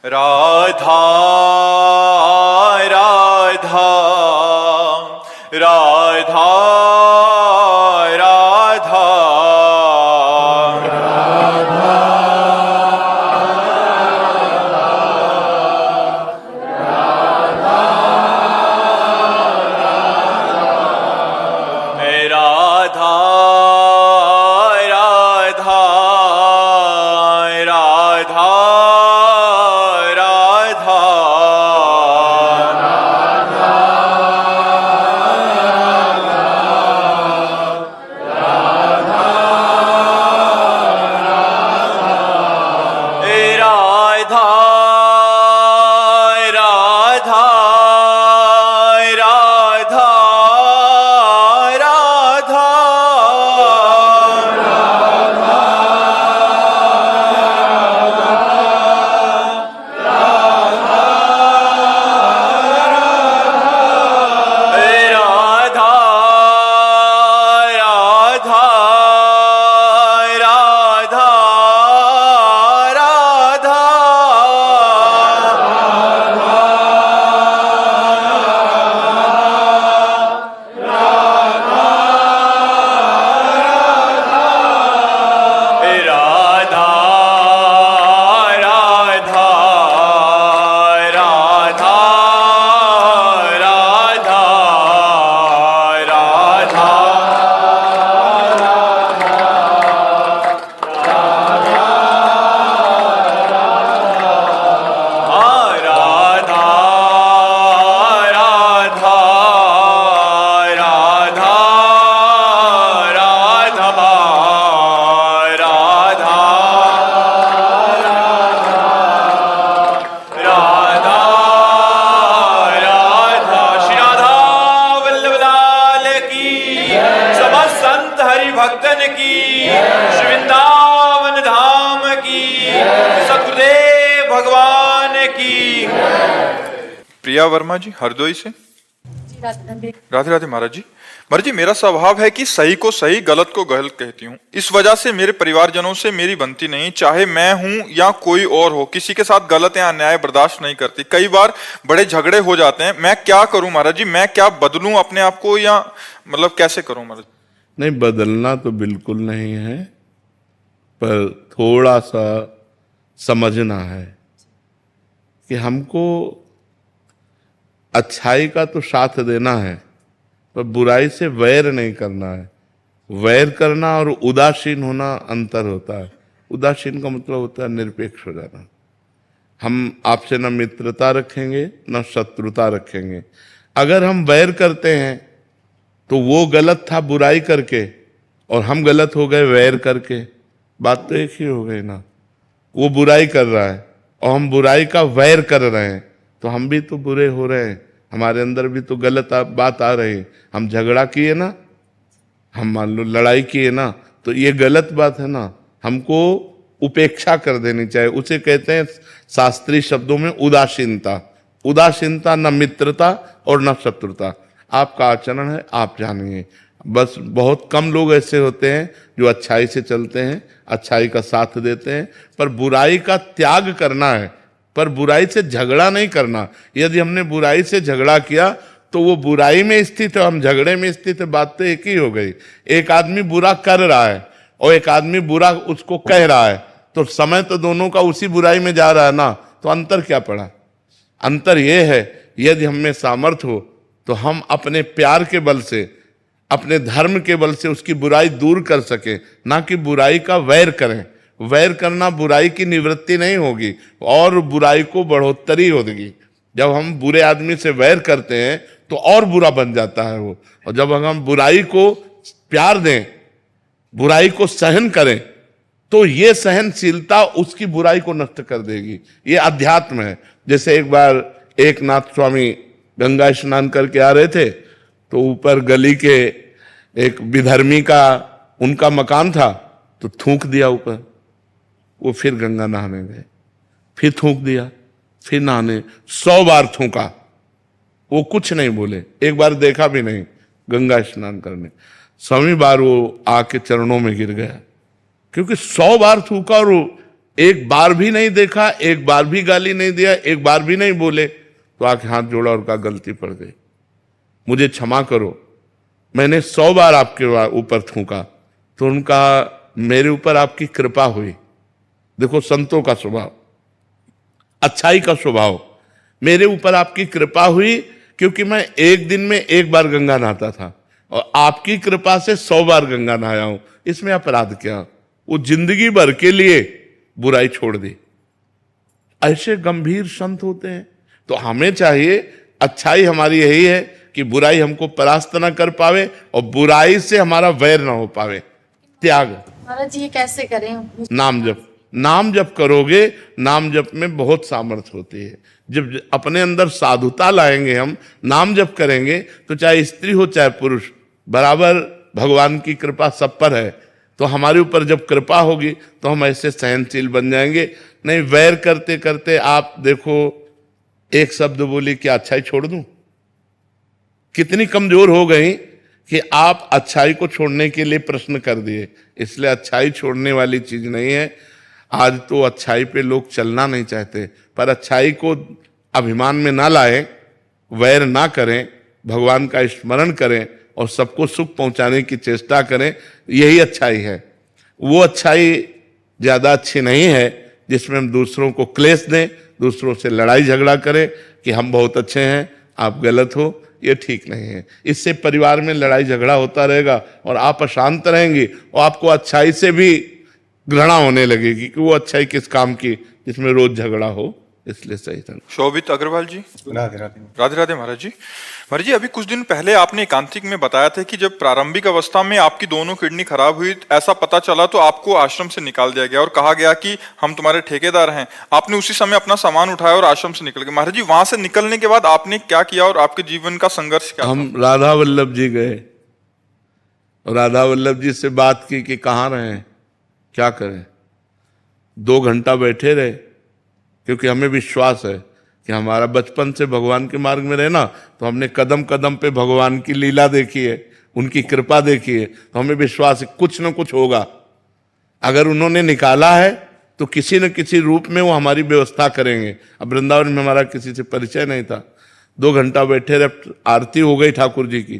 राधा राधा राधा राधा राधा राधा राधा भक्तन की श्री वृंदावन धाम की सतगुरुदेव भगवान की। प्रिया वर्मा जी हरदोई से। राधे राधे महाराज जी। महाराज जी मेरा स्वभाव है कि सही को सही गलत को गलत कहती हूँ। इस वजह से मेरे परिवारजनों से मेरी बनती नहीं, चाहे मैं हूँ या कोई और हो। किसी के साथ गलत या अन्याय बर्दाश्त नहीं करती। कई बार बड़े झगड़े हो जाते हैं। मैं क्या करूं महाराज जी? मैं क्या बदलूं अपने आप को या मतलब कैसे करूं महाराज? नहीं, बदलना तो बिल्कुल नहीं है, पर थोड़ा सा समझना है कि हमको अच्छाई का तो साथ देना है, पर बुराई से वैर नहीं करना है। वैर करना और उदासीन होना अंतर होता है। उदासीन का मतलब होता है निरपेक्ष हो जाना। हम आपसे न मित्रता रखेंगे न शत्रुता रखेंगे। अगर हम वैर करते हैं तो वो गलत था बुराई करके और हम गलत हो गए वैर करके, बात तो एक ही हो गई ना। वो बुराई कर रहा है और हम बुराई का वैर कर रहे हैं, तो हम भी तो बुरे हो रहे हैं। हमारे अंदर भी तो गलत बात आ रही है। हम झगड़ा किए ना, हम मान लो लड़ाई किए ना, तो ये गलत बात है ना। हमको उपेक्षा कर देनी चाहिए। उसे कहते हैं शास्त्रीय शब्दों में उदासीनता। उदासीनता न मित्रता और न शत्रुता। आपका आचरण है, आप जानिए। बस बहुत कम लोग ऐसे होते हैं जो अच्छाई से चलते हैं, अच्छाई का साथ देते हैं, पर बुराई का त्याग करना है, पर बुराई से झगड़ा नहीं करना। यदि हमने बुराई से झगड़ा किया तो वो बुराई में स्थित है, हम झगड़े में स्थित है, बात तो एक ही हो गई। एक आदमी बुरा कर रहा है और एक आदमी बुरा उसको कह रहा है, तो समय तो दोनों का उसी बुराई में जा रहा है ना। तो अंतर क्या पड़ा? अंतर ये है, यदि हम में सामर्थ्य हो तो हम अपने प्यार के बल से, अपने धर्म के बल से उसकी बुराई दूर कर सके, ना कि बुराई का वैर करें। वैर करना बुराई की निवृत्ति नहीं होगी और बुराई को बढ़ोतरी होगी। जब हम बुरे आदमी से वैर करते हैं तो और बुरा बन जाता है वो। और जब हम बुराई को प्यार दें, बुराई को सहन करें, तो ये सहनशीलता उसकी बुराई को नष्ट कर देगी। ये अध्यात्म है। जैसे एक बार एक नाथ स्वामी गंगा स्नान करके आ रहे थे, तो ऊपर गली के एक विधर्मी का उनका मकान था, तो थूक दिया ऊपर। वो फिर गंगा नहाने गए, फिर थूक दिया, फिर नहाने 100 बार थूका। वो कुछ नहीं बोले, एक बार देखा भी नहीं गंगा स्नान करने। 100वीं बार वो आके चरणों में गिर गया, क्योंकि 100 बार थूका और एक बार भी नहीं देखा, एक बार भी गाली नहीं दिया, एक बार भी नहीं बोले, तो आके हाथ जोड़ा और कहा गलती पड़ गई, मुझे क्षमा करो, मैंने 100 बार आपके ऊपर थूका। तो उनका मेरे ऊपर आपकी कृपा हुई। देखो संतों का स्वभाव, अच्छाई का स्वभाव, मेरे ऊपर आपकी कृपा हुई क्योंकि मैं एक दिन में एक बार गंगा नहाता था और आपकी कृपा से 100 बार गंगा नहाया हूं, इसमें अपराध क्या? वो जिंदगी भर के लिए बुराई छोड़ दी। ऐसे गंभीर संत होते हैं। तो हमें चाहिए, अच्छाई हमारी यही है कि बुराई हमको परास्त ना कर पावे और बुराई से हमारा वैर ना हो पावे। त्याग। महाराज जी ये कैसे करें? नाम जप। नाम जप करोगे, नाम जप में बहुत सामर्थ्य होती है। जब अपने अंदर साधुता लाएंगे, हम नाम जप करेंगे, तो चाहे स्त्री हो चाहे पुरुष, बराबर भगवान की कृपा सब पर है। तो हमारे ऊपर जब कृपा होगी तो हम ऐसे सहनशील बन जाएंगे। नहीं वैर करते करते आप देखो, एक शब्द बोली कि अच्छाई छोड़ दूं, कितनी कमजोर हो गई कि आप अच्छाई को छोड़ने के लिए प्रश्न कर दिए। इसलिए अच्छाई छोड़ने वाली चीज नहीं है। आज तो अच्छाई पे लोग चलना नहीं चाहते, पर अच्छाई को अभिमान में ना लाएं, वैर ना करें, भगवान का स्मरण करें और सबको सुख पहुंचाने की चेष्टा करें, यही अच्छाई है। वो अच्छाई ज्यादा अच्छी नहीं है जिसमें हम दूसरों को क्लेश दें, दूसरों से लड़ाई झगड़ा करें कि हम बहुत अच्छे हैं, आप गलत हो, ये ठीक नहीं है। इससे परिवार में लड़ाई झगड़ा होता रहेगा और आप अशांत रहेंगे और आपको अच्छाई से भी घृणा होने लगेगी कि वो अच्छाई किस काम की जिसमें रोज झगड़ा हो। इसलिए सही था। शोभित अग्रवाल जी। राधे राधे। राधे राधे महाराज जी। महाराज जी, अभी कुछ दिन पहले आपने एकांतिक में बताया था कि जब प्रारंभिक अवस्था में आपकी दोनों किडनी खराब हुई, ऐसा पता चला तो आपको आश्रम से निकाल दिया गया और कहा गया कि हम तुम्हारे ठेकेदार हैं। आपने उसी समय अपना सामान उठाया और आश्रम से निकल गए। महाराज जी, वहां से निकलने के बाद आपने क्या किया और आपके जीवन का संघर्ष क्या? हम राधा वल्लभ जी गए और राधा वल्लभ जी से बात की कि कहाँ रहे, क्या करें। 2 घंटा बैठे रहे, क्योंकि हमें विश्वास है कि हमारा बचपन से भगवान के मार्ग में रहना, तो हमने कदम कदम पे भगवान की लीला देखी है, उनकी कृपा देखी है, तो हमें विश्वास है कुछ न कुछ होगा। अगर उन्होंने निकाला है तो किसी न किसी रूप में वो हमारी व्यवस्था करेंगे। अब वृंदावन में हमारा किसी से परिचय नहीं था। 2 घंटा बैठे रहे, आरती हो गई ठाकुर जी की,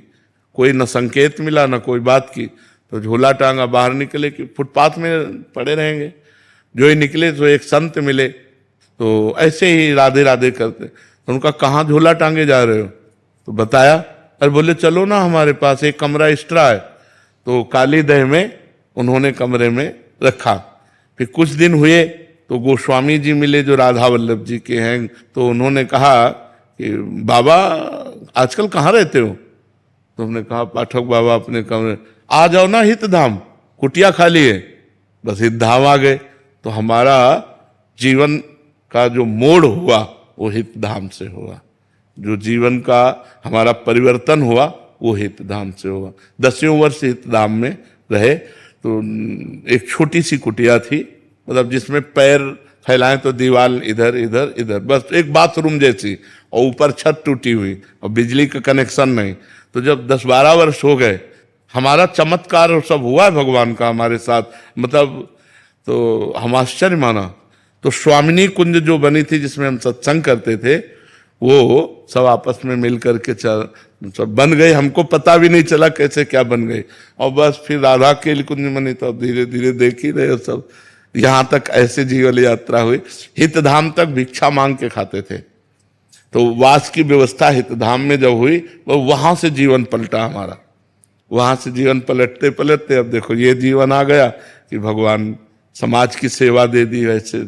कोई न संकेत मिला न कोई बात की, तो झोला टांगा बाहर निकले कि फुटपाथ में पड़े रहेंगे। जो ही निकले तो एक संत मिले, तो ऐसे ही राधे राधे करते। तो उनका कहाँ झोला टांगे जा रहे हो? तो बताया। अरे बोले चलो ना, हमारे पास एक कमरा एक्स्ट्रा है। तो काली दह में उन्होंने कमरे में रखा। फिर कुछ दिन हुए तो गोस्वामी जी मिले जो राधा वल्लभ जी के हैं। तो उन्होंने कहा कि बाबा आजकल कहाँ रहते हो? तो हमने कहा पाठक बाबा अपने कमरे। आ जाओ ना हितधाम, कुटिया खाली है। बस हितधाम आ गए। तो हमारा जीवन का जो मोड़ हुआ वो हितधाम से हुआ। जो जीवन का हमारा परिवर्तन हुआ वो हितधाम से हुआ। 10वें वर्ष हितधाम में रहे। तो एक छोटी सी कुटिया थी, मतलब जिसमें पैर फैलाएं तो दीवार इधर इधर इधर, बस एक बाथरूम जैसी, और ऊपर छत टूटी हुई और बिजली का कनेक्शन नहीं। तो जब 10-12 वर्ष हो गए, हमारा चमत्कार सब हुआ है भगवान का हमारे साथ, मतलब तो हम आश्चर्य माना। तो स्वामिनी कुंज जो बनी थी जिसमें हम सत्संग करते थे, वो सब आपस में मिल करके सब बन गई। हमको पता भी नहीं चला कैसे क्या बन गई। और बस फिर राधा के कुंज बनी, तो धीरे धीरे देख ही रहे सब। यहाँ तक ऐसे जीवन यात्रा हुई। हितधाम तक भिक्षा मांग के खाते थे। तो वास की व्यवस्था हितधाम में जब हुई, वो वहां से जीवन पलटा हमारा। वहां से जीवन पलटते पलटते अब देखो ये जीवन आ गया कि भगवान समाज की सेवा दे दी। वैसे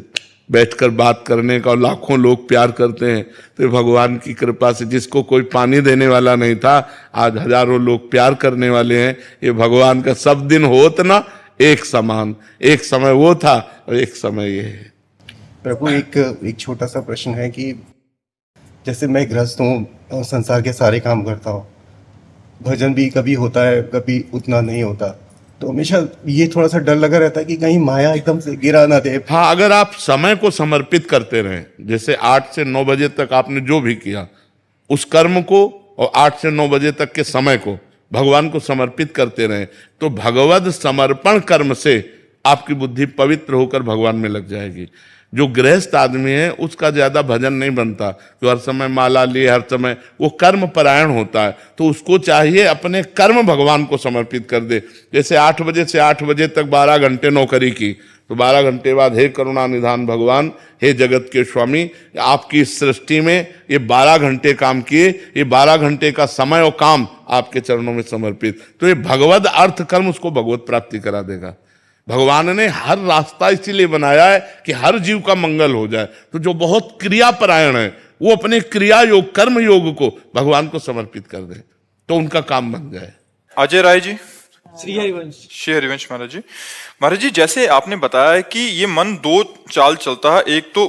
बैठकर बात करने का, और लाखों लोग प्यार करते हैं। तो भगवान की कृपा से जिसको कोई पानी देने वाला नहीं था, आज हजारों लोग प्यार करने वाले हैं। ये भगवान का सब दिन होत ना एक समान। एक समय वो था और एक समय ये है। प्रभु एक छोटा सा प्रश्न है कि जैसे मैं गृहस्थ हूँ, संसार के सारे काम करता हूँ, भजन भी कभी होता है कभी उतना नहीं होता, तो हमेशा ये थोड़ा सा डर लगा रहता है कि कहीं माया एकदम से गिरा ना दे। हाँ, अगर आप समय को समर्पित करते रहें, जैसे 8 से 9 बजे तक आपने जो भी किया उस कर्म को, और 8 से 9 बजे तक के समय को भगवान को समर्पित करते रहें, तो भगवद समर्पण कर्म से आपकी बुद्धि पवित्र होकर भगवान में लग जाएगी। जो गृहस्थ आदमी है उसका ज्यादा भजन नहीं बनता, जो हर समय माला लिए हर समय, वो कर्म परायण होता है, तो उसको चाहिए अपने कर्म भगवान को समर्पित कर दे। जैसे 8 बजे से 8 बजे तक 12 घंटे नौकरी की, तो 12 घंटे बाद हे करुणा निधान भगवान, हे जगत के स्वामी, आपकी इस सृष्टि में ये 12 घंटे काम किए, ये 12 घंटे का समय और काम आपके चरणों में समर्पित, तो ये भगवद अर्थ कर्म उसको भगवत प्राप्ति करा देगा। भगवान ने हर रास्ता इसीलिए बनाया है कि हर जीव का मंगल हो जाए। तो जो बहुत क्रियापरायण है वो अपने क्रिया योग कर्म योग को भगवान को समर्पित कर दे, तो उनका काम बन जाए। अजय राय जी। श्री हरिवंश। श्री हरिवंश महाराज जी। महाराज जी, जैसे आपने बताया कि ये मन 2 चाल चलता है, एक तो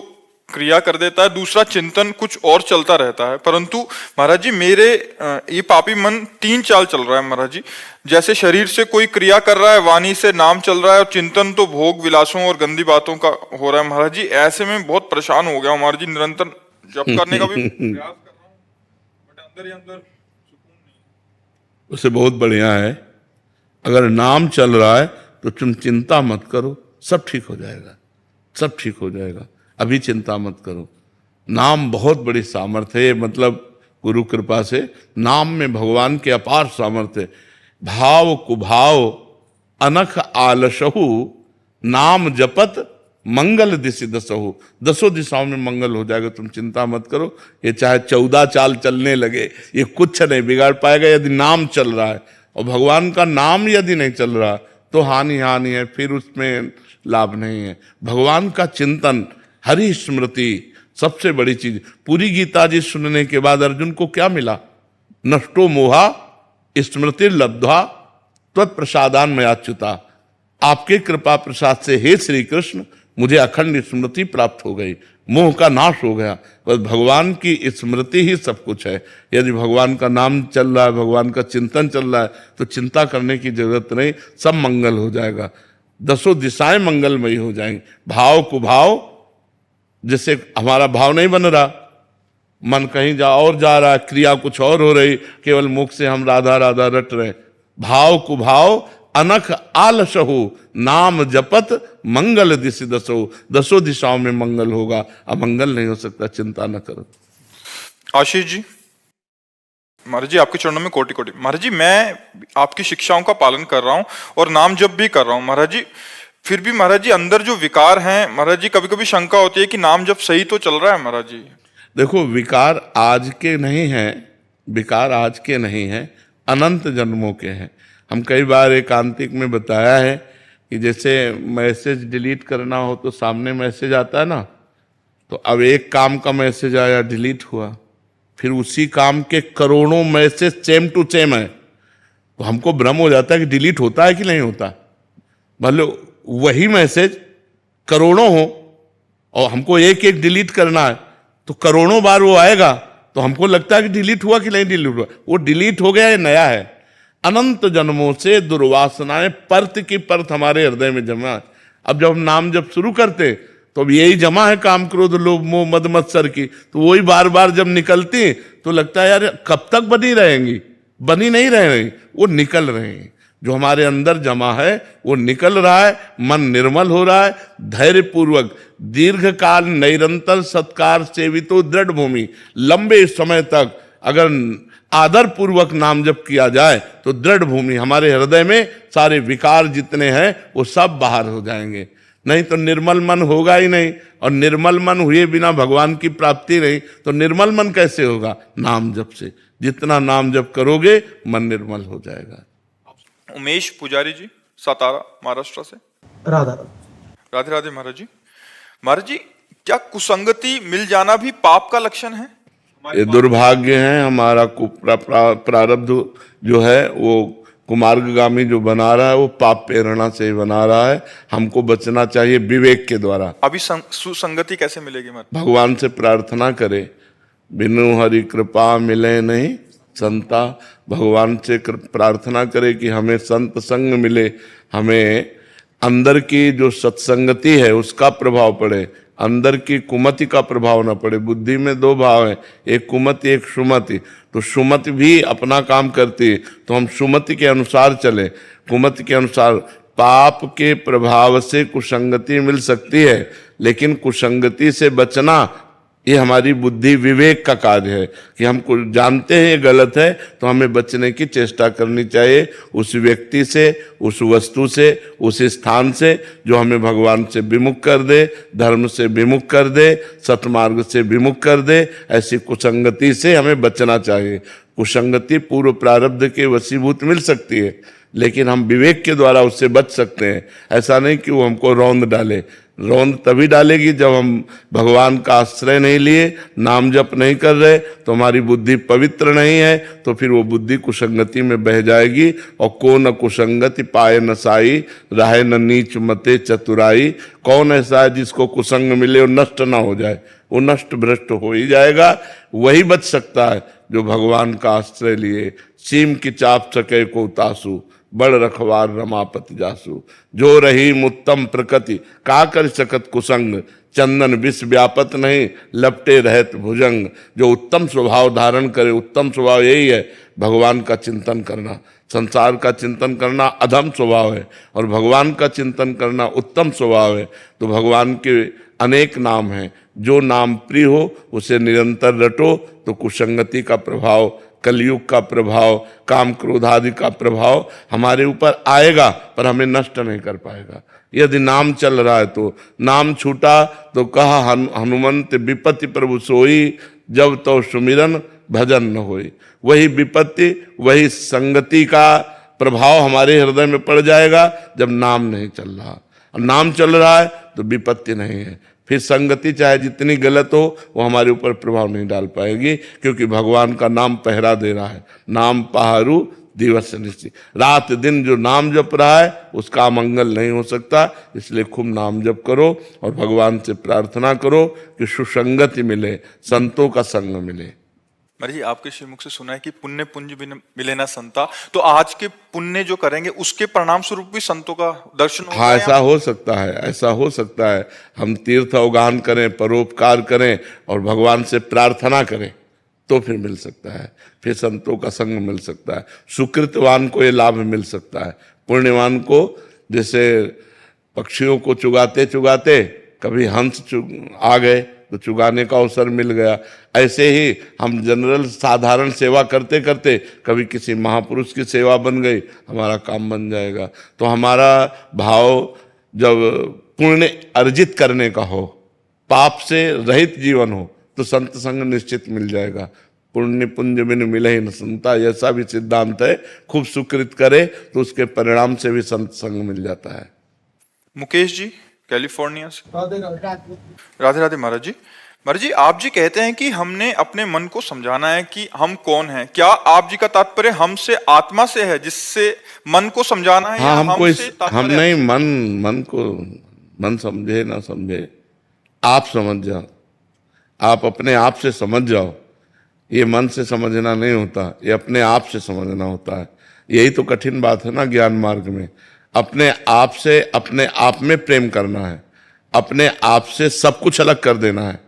क्रिया कर देता है, दूसरा चिंतन कुछ और चलता रहता है, परंतु महाराज जी मेरे ये पापी मन 3 चाल चल रहा है महाराज जी। जैसे शरीर से कोई क्रिया कर रहा है, वाणी से नाम चल रहा है, और चिंतन तो भोग विलासों और गंदी बातों का हो रहा है महाराज जी। ऐसे में बहुत परेशान हो गया हूं महाराज जी, निरंतर जप करने का भी प्रयास कर रहा हूँ, बट अंदर ही अंदर सुकून नहीं। उसे बहुत बढ़िया है, अगर नाम चल रहा है तो तुम चिंता मत करो, सब ठीक हो जाएगा, सब ठीक हो जाएगा। अभी चिंता मत करो। नाम बहुत बड़ी सामर्थ्य है, मतलब गुरु कृपा से नाम में भगवान के अपार सामर्थ्य है। भाव कुभाव अनख आलसहु, नाम जपत मंगल दिशि दसहु, 10 दिशाओं में मंगल हो जाएगा, तुम चिंता मत करो। ये चाहे 14 चाल चलने लगे, ये कुछ नहीं बिगाड़ पाएगा यदि नाम चल रहा है। और भगवान का नाम यदि नहीं चल रहा तो हानि है, फिर उसमें लाभ नहीं है। भगवान का चिंतन, हरि स्मृति सबसे बड़ी चीज। पूरी गीता जी सुनने के बाद अर्जुन को क्या मिला? नष्टो मोहा स्मृति लब्ध्वा त्वत्प्रसादान मयाच्युता, आपके कृपा प्रसाद से हे श्री कृष्ण मुझे अखंड स्मृति प्राप्त हो गई, मोह का नाश हो गया। बस भगवान की स्मृति ही सब कुछ है। यदि भगवान का नाम चल रहा है, भगवान का चिंतन चल रहा है, तो चिंता करने की जरूरत नहीं, सब मंगल हो जाएगा, 10 दिशाएं मंगलमयी हो जाएंगी। भाव कुभाव, जैसे हमारा भाव नहीं बन रहा, मन कहीं और जा रहा है, क्रिया कुछ और हो रही, केवल मुख से हम राधा राधा रट रहे। भाव कुभाव अनख आलसहु, नाम जपत मंगल दिशि दसहु, 10 दिशाओं में मंगल होगा, अमंगल नहीं हो सकता, चिंता न करो। आशीष जी। महाराज जी आपके चरणों में कोटि कोटि। महाराज जी मैं आपकी शिक्षाओं का पालन कर रहा हूँ और नाम जप भी कर रहा हूँ महाराज जी, फिर भी महाराज जी अंदर जो विकार हैं महाराज जी, कभी कभी शंका होती है कि नाम जप सही तो चल रहा है महाराज जी। देखो, विकार आज के नहीं हैं, विकार आज के नहीं हैं, अनंत जन्मों के हैं। हम कई बार एकांतिक में बताया है कि जैसे मैसेज डिलीट करना हो तो सामने मैसेज आता है ना, तो अब एक काम का मैसेज आया, डिलीट हुआ, फिर उसी काम के करोड़ों मैसेज सेम टू सेम है, तो हमको भ्रम हो जाता है कि डिलीट होता है कि नहीं होता। भले वही मैसेज करोड़ों हो और हमको एक एक डिलीट करना है, तो करोड़ों बार वो आएगा, तो हमको लगता है कि डिलीट हुआ कि नहीं डिलीट हुआ। वो डिलीट हो गया, ये नया है। अनंत जन्मों से दुर्वासनाएं परत की परत हमारे हृदय में जमा है। अब जब हम नाम जब शुरू करते तो अब यही जमा है, काम क्रोध लोभ मोह मद मत्सर की, तो वही बार बार जब निकलती तो लगता है यार कब तक बनी रहेंगी, बनी नहीं रहे, वो निकल रहे हैं। जो हमारे अंदर जमा है वो निकल रहा है, मन निर्मल हो रहा है। धैर्य पूर्वक दीर्घ काल निरंतर सत्कार सेवितो दृढ़ भूमि, लंबे समय तक अगर आदर पूर्वक नाम जप किया जाए तो दृढ़ भूमि, हमारे हृदय में सारे विकार जितने हैं वो सब बाहर हो जाएंगे। नहीं तो निर्मल मन होगा ही नहीं, और निर्मल मन हुए बिना भगवान की प्राप्ति नहीं, तो निर्मल मन कैसे होगा? नाम जप से। जितना नाम जप करोगे मन निर्मल हो जाएगा। उमेश पुजारी जी, सातारा महाराष्ट्र से। राधा राधे राधे महाराज जी। महाराज जी क्या कुसंगति मिल जाना भी पाप का लक्षण है? ये दुर्भाग्य है, हमारा प्रारब्ध जो है वो कुमार्गगामी जो बना रहा है वो पाप प्रेरणा से ही बना रहा है। हमको बचना चाहिए विवेक के द्वारा। अभी सुसंगति कैसे मिलेगी महाराज? भगवान से प्रार्थना करे, बिनु हरि कृपा मिले नहीं संता। भगवान से प्रार्थना करे कि हमें संत संग मिले, हमें अंदर की जो सत्संगति है उसका प्रभाव पड़े, अंदर की कुमति का प्रभाव न पड़े। बुद्धि में 2 भाव है, एक कुमति एक सुमति। तो सुमति भी अपना काम करती है, तो हम सुमति के अनुसार चले, कुमति के अनुसार। पाप के प्रभाव से कुसंगति मिल सकती है, लेकिन कुसंगति से बचना ये हमारी बुद्धि विवेक का कार्य है कि हम जानते हैं ये गलत है, तो हमें बचने की चेष्टा करनी चाहिए उस व्यक्ति से, उस वस्तु से, उस स्थान से जो हमें भगवान से विमुख कर दे, धर्म से विमुख कर दे, सतमार्ग से विमुख कर दे। ऐसी कुसंगति से हमें बचना चाहिए। कुसंगति पूर्व प्रारब्ध के वशीभूत मिल सकती है, लेकिन हम विवेक के द्वारा उससे बच सकते हैं। ऐसा नहीं कि वो हमको रौंद डाले। रौंद तभी डालेगी जब हम भगवान का आश्रय नहीं लिए, नाम जप नहीं कर रहे, तो हमारी बुद्धि पवित्र नहीं है, तो फिर वो बुद्धि कुसंगति में बह जाएगी। और को न कुसंगति पाए न साई, राहे न नीच मते चतुराई। कौन ऐसा है जिसको कुसंग मिले और नष्ट ना हो जाए? वो नष्ट भ्रष्ट हो ही जाएगा। वही बच सकता है जो भगवान का आश्रय लिए। सीम की चाप सके को उतासु, बड़ रखवार रमापति जासु। जो रही मुत्तम प्रकृति, का कर सकत कुसंग। चंदन विष व्यापत नहीं, लपटे रहत भुजंग। जो उत्तम स्वभाव धारण करे, उत्तम स्वभाव यही है भगवान का चिंतन करना। संसार का चिंतन करना अधम स्वभाव है और भगवान का चिंतन करना उत्तम स्वभाव है। तो भगवान के अनेक नाम हैं, जो नाम प्रिय हो उसे निरंतर रटो, तो कुसंगति का प्रभाव, कलयुग का प्रभाव, काम क्रोध आदि का प्रभाव हमारे ऊपर आएगा, पर हमें नष्ट नहीं कर पाएगा। यदि नाम चल रहा है तो नाम छूटा तो कहा हनुमंत विपत्ति प्रभु सोई, जब तो सुमिरन भजन न होई। वही विपत्ति, वही संगति का प्रभाव हमारे हृदय में पड़ जाएगा जब नाम नहीं चल रहा। और नाम चल रहा है तो विपत्ति नहीं है, फिर संगति चाहे जितनी गलत हो वो हमारे ऊपर प्रभाव नहीं डाल पाएगी, क्योंकि भगवान का नाम पहरा दे रहा है। नाम पहारू दिवस निश्चित, रात दिन जो नाम जप रहा है उसका मंगल नहीं हो सकता। इसलिए खूब नाम जप करो और भगवान से प्रार्थना करो कि सुसंगति मिले, संतों का संग मिले। महाराज जी, आपके श्रीमुख से सुना है कि पुण्य पुंज मिले ना संता, तो आज के पुण्य जो करेंगे उसके परिणाम स्वरूप भी संतों का दर्शन होगा? हाँ, ऐसा हो सकता है, ऐसा हो सकता है। हम तीर्थ अवगान करें, परोपकार करें और भगवान से प्रार्थना करें तो फिर मिल सकता है, फिर संतों का संग मिल सकता है। सुकृतवान को ये लाभ मिल सकता है। पुण्यवान को जैसे पक्षियों को चुगाते चुगाते कभी हंस आ गए तो चुगाने का अवसर मिल गया, ऐसे ही हम जनरल साधारण सेवा करते करते कभी किसी महापुरुष की सेवा बन गई, हमारा काम बन जाएगा। तो हमारा भाव जब पुण्य अर्जित करने का हो, पाप से रहित जीवन हो, तो संत संग निश्चित मिल जाएगा। पुण्य पुंज बिन मिले ही न संता, ऐसा भी सिद्धांत है। खूब सुकृत करे तो उसके परिणाम से भी संत संग मिल जाता है। मुकेश जी कैलिफोर्निया से। राधे राधे राधे महाराज जी। महाराज जी, आप जी कहते हैं कि हमने अपने मन को समझाना है कि हम कौन हैं। क्या आप जी का तात्पर्य हमसे आत्मा से है जिससे मन को समझाना है? हाँ, हमको हम नहीं, मन को मन समझे ना समझे, आप समझ जाओ, आप अपने आप से समझ जाओ। ये मन से समझना नहीं होता, ये अपने आप से समझना होता है। यही तो कठिन बात है ना ज्ञान मार्ग में। अपने आप से, अपने आप में प्रेम करना है, अपने आप से सब कुछ अलग कर देना है,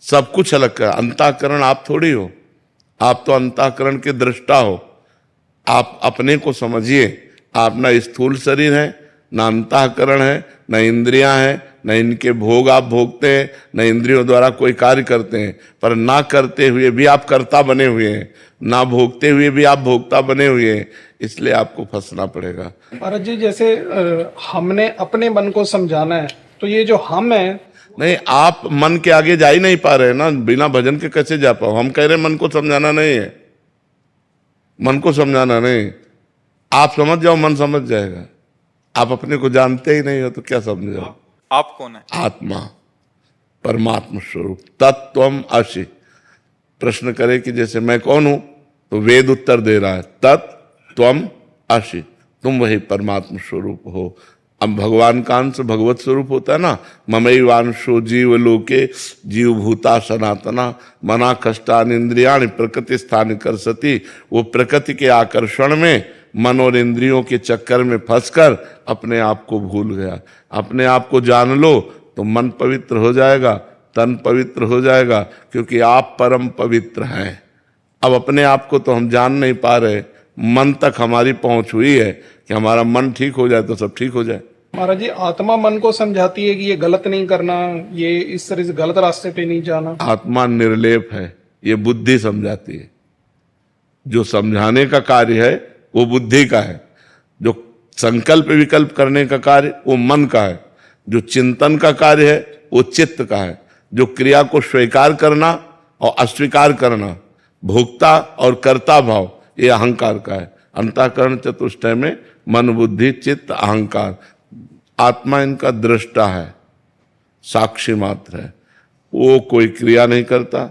सब कुछ अलग कर। अंतःकरण आप थोड़ी हो, आप तो अंतःकरण के दृष्टा हो। आप अपने को समझिए। आप ना स्थूल शरीर है, ना अंतःकरण है, न इंद्रियां हैं, न इनके भोग आप भोगते हैं, न इंद्रियों द्वारा कोई कार्य करते हैं। पर ना करते हुए भी आप कर्ता बने हुए हैं, ना भोगते हुए भी आप भोक्ता बने हुए हैं। इसलिए आपको फंसना पड़ेगा। महाराज जी, जैसे हमने अपने मन को समझाना है, तो ये जो हम है, नहीं, आप मन के आगे जा ही नहीं पा रहे ना, बिना भजन के कैसे जा पाओ? हम कह रहे मन को समझाना नहीं है, मन को समझाना नहीं। आप समझ जाओ, मन समझ जाएगा। आप अपने को जानते ही नहीं हो तो क्या समझो? आप कौन है? आत्मा, परमात्मा स्वरूप, तत्त्वम असि। प्रश्न करे कि जैसे मैं कौन हूं, तो वेद उत्तर दे रहा है, तत्त्वम असि, तुम वही परमात्मा स्वरूप हो। अब भगवान का अंश भगवत स्वरूप होता है ना। ममैवांशो जीव लोके जीव भूता सनातना, मना कष्टान इंद्रियाण प्रकृति स्थान कर सती। वो प्रकृति के आकर्षण में, मन और इंद्रियों के चक्कर में फंसकर अपने आप को भूल गया। अपने आप को जान लो तो मन पवित्र हो जाएगा, तन पवित्र हो जाएगा, क्योंकि आप परम पवित्र हैं। अब अपने आप को तो हम जान नहीं पा रहे, मन तक हमारी पहुंच हुई है कि हमारा मन ठीक हो जाए तो सब ठीक हो जाए। महाराज जी, आत्मा मन को समझाती है कि ये गलत नहीं करना, ये इस तरह से गलत रास्ते पे नहीं जाना। आत्मा निर्लेप है, ये बुद्धि समझाती है। जो समझाने का कार्य है वो बुद्धि का है, जो संकल्प विकल्प करने का कार्य वो मन का है, जो चिंतन का कार्य है वो चित्त का है, जो क्रिया को स्वीकार करना और अस्वीकार करना, भोक्ता और कर्ता भाव, ये अहंकार का है। अंतःकरण चतुष्टय में मन, बुद्धि, चित्त, अहंकार। आत्मा इनका दृष्टा है, साक्षी मात्र है। वो कोई क्रिया नहीं करता,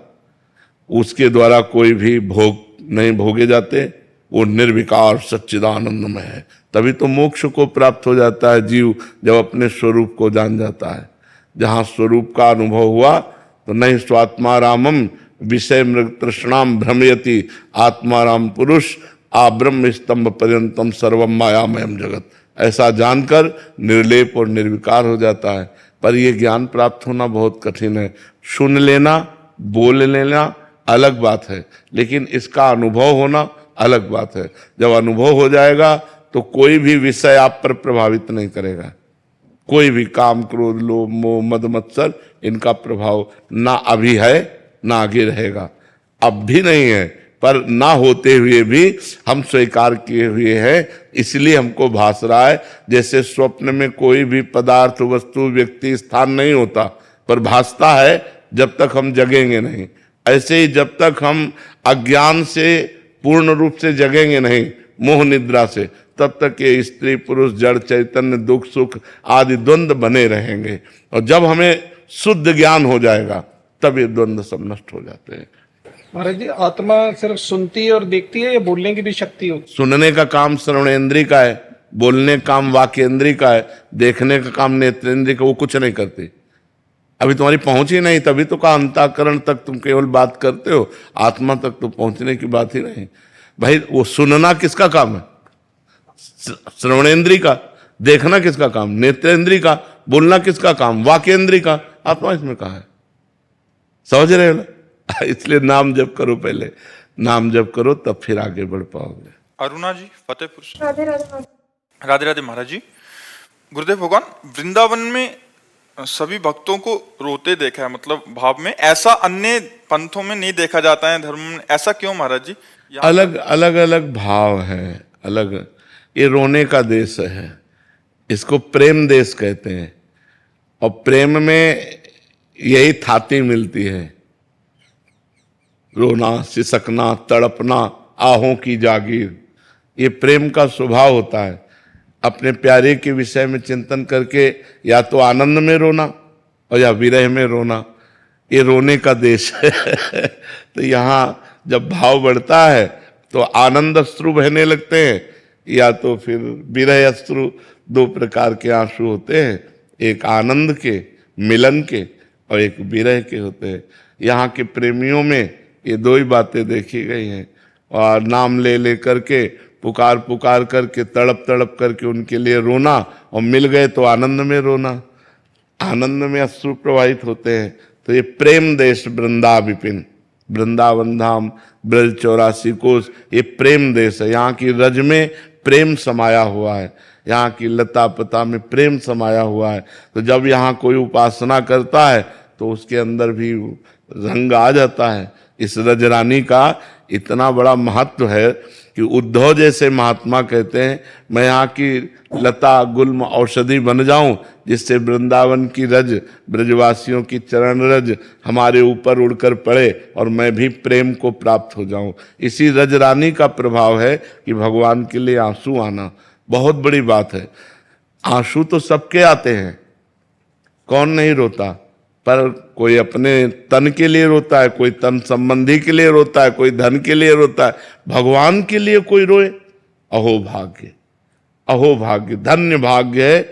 उसके द्वारा कोई भी भोग नहीं भोगे जाते, वो निर्विकार सच्चिदानंदमय है। तभी तो मोक्ष को प्राप्त हो जाता है जीव, जब अपने स्वरूप को जान जाता है। जहाँ स्वरूप का अनुभव हुआ तो नहीं स्वात्मारामम विषय मृग तृष्णाम भ्रमयति आत्माराम पुरुष आ ब्रह्म स्तंभ पर्यंतम सर्वम मायामयम जगत। ऐसा जानकर निर्लेप और निर्विकार हो जाता है। पर यह ज्ञान प्राप्त होना बहुत कठिन है। सुन लेना, बोल लेना अलग बात है, लेकिन इसका अनुभव होना अलग बात है। जब अनुभव हो जाएगा तो कोई भी विषय आप पर प्रभावित नहीं करेगा। कोई भी काम, क्रोध, लोभ, मोह, मद, मत्सर, इनका प्रभाव ना अभी है ना आगे रहेगा। अब भी नहीं है, पर ना होते हुए भी हम स्वीकार किए हुए हैं, इसलिए हमको भास रहा है। जैसे स्वप्न में कोई भी पदार्थ, वस्तु, व्यक्ति, स्थान नहीं होता, पर भासता है जब तक हम जगेंगे नहीं। ऐसे ही जब तक हम अज्ञान से पूर्ण रूप से जगेंगे नहीं, मोह निद्रा से, तब तक ये स्त्री पुरुष, जड़ चैतन्य, दुख सुख आदि द्वंद्व बने रहेंगे। और जब हमें शुद्ध ज्ञान हो जाएगा तब ये द्वंद्व सब नष्ट हो जाते हैं। महाराज जी, आत्मा सिर्फ सुनती है और देखती है या बोलने की भी शक्ति होती सुनने का काम श्रवणेंद्रिय का है, बोलने का काम वाक्येंद्रिय का है, देखने का काम नेत्रेंद्रिय का। वो कुछ नहीं करती। अभी तुम्हारी पहुंच ही नहीं, तभी तो कहा अंतःकरण तक तुम केवल बात करते हो, आत्मा तक तो पहुंचने की बात ही नहीं। भाई वो सुनना किसका काम है? श्रवणेंद्रिय का। देखना किसका काम? नेत्रेंद्रिय का। बोलना किसका काम? वाक्येंद्रिय का। आत्मा इसमें कहा है, समझ रहे हो ना? इसलिए नाम जप करो, पहले नाम जप करो तब फिर आगे बढ़ पाओगे। अरुणा जी, फतेहपुर से। राधे राधे। राधे राधे महाराज जी। गुरुदेव भगवान, वृंदावन में सभी भक्तों को रोते देखा है, मतलब भाव में। ऐसा अन्य पंथों में नहीं देखा जाता है, धर्म में। ऐसा क्यों महाराज जी? अलग अलग अलग भाव है, अलग। ये रोने का देश है, इसको प्रेम देश कहते हैं। और प्रेम में यही थाती मिलती है, रोना, सिसकना, तड़पना, आहों की जागीर। ये प्रेम का स्वभाव होता है। अपने प्यारे के विषय में चिंतन करके या तो आनंद में रोना और या विरह में रोना, ये रोने का देश है। तो यहाँ जब भाव बढ़ता है तो आनंद अश्रु बहने लगते हैं, या तो फिर विरह अश्रु। दो प्रकार के आंसू होते हैं, एक आनंद के, मिलन के, और एक विरह के होते हैं। यहाँ के प्रेमियों में ये दो ही बातें देखी गई हैं। और नाम ले ले करके, पुकार पुकार करके, तड़प तड़प करके उनके लिए रोना, और मिल गए तो आनंद में रोना, आनंद में अश्रु प्रवाहित होते हैं। तो ये प्रेम देश वृंदा विपिन, वृंदावन धाम, ब्रज 84 कोस, ये प्रेम देश है। यहाँ की रज में प्रेम समाया हुआ है, यहाँ की लता पता में प्रेम समाया हुआ है। तो जब यहाँ कोई उपासना करता है तो उसके अंदर भी रंग आ जाता है। इस रजरानी का इतना बड़ा महत्व है कि उद्धव जैसे महात्मा कहते हैं, मैं यहाँ की लता गुल्म औषधि बन जाऊं, जिससे वृंदावन की रज, ब्रजवासियों की चरण रज हमारे ऊपर उड़कर पड़े और मैं भी प्रेम को प्राप्त हो जाऊं। इसी रजरानी का प्रभाव है कि भगवान के लिए आंसू आना बहुत बड़ी बात है। आंसू तो सबके आते हैं, कौन नहीं रोता, पर कोई अपने तन के लिए रोता है, कोई तन संबंधी के लिए रोता है, कोई धन के लिए रोता है। भगवान के लिए कोई रोए, अहो भाग्य, अहो भाग्य, धन्य भाग्य है।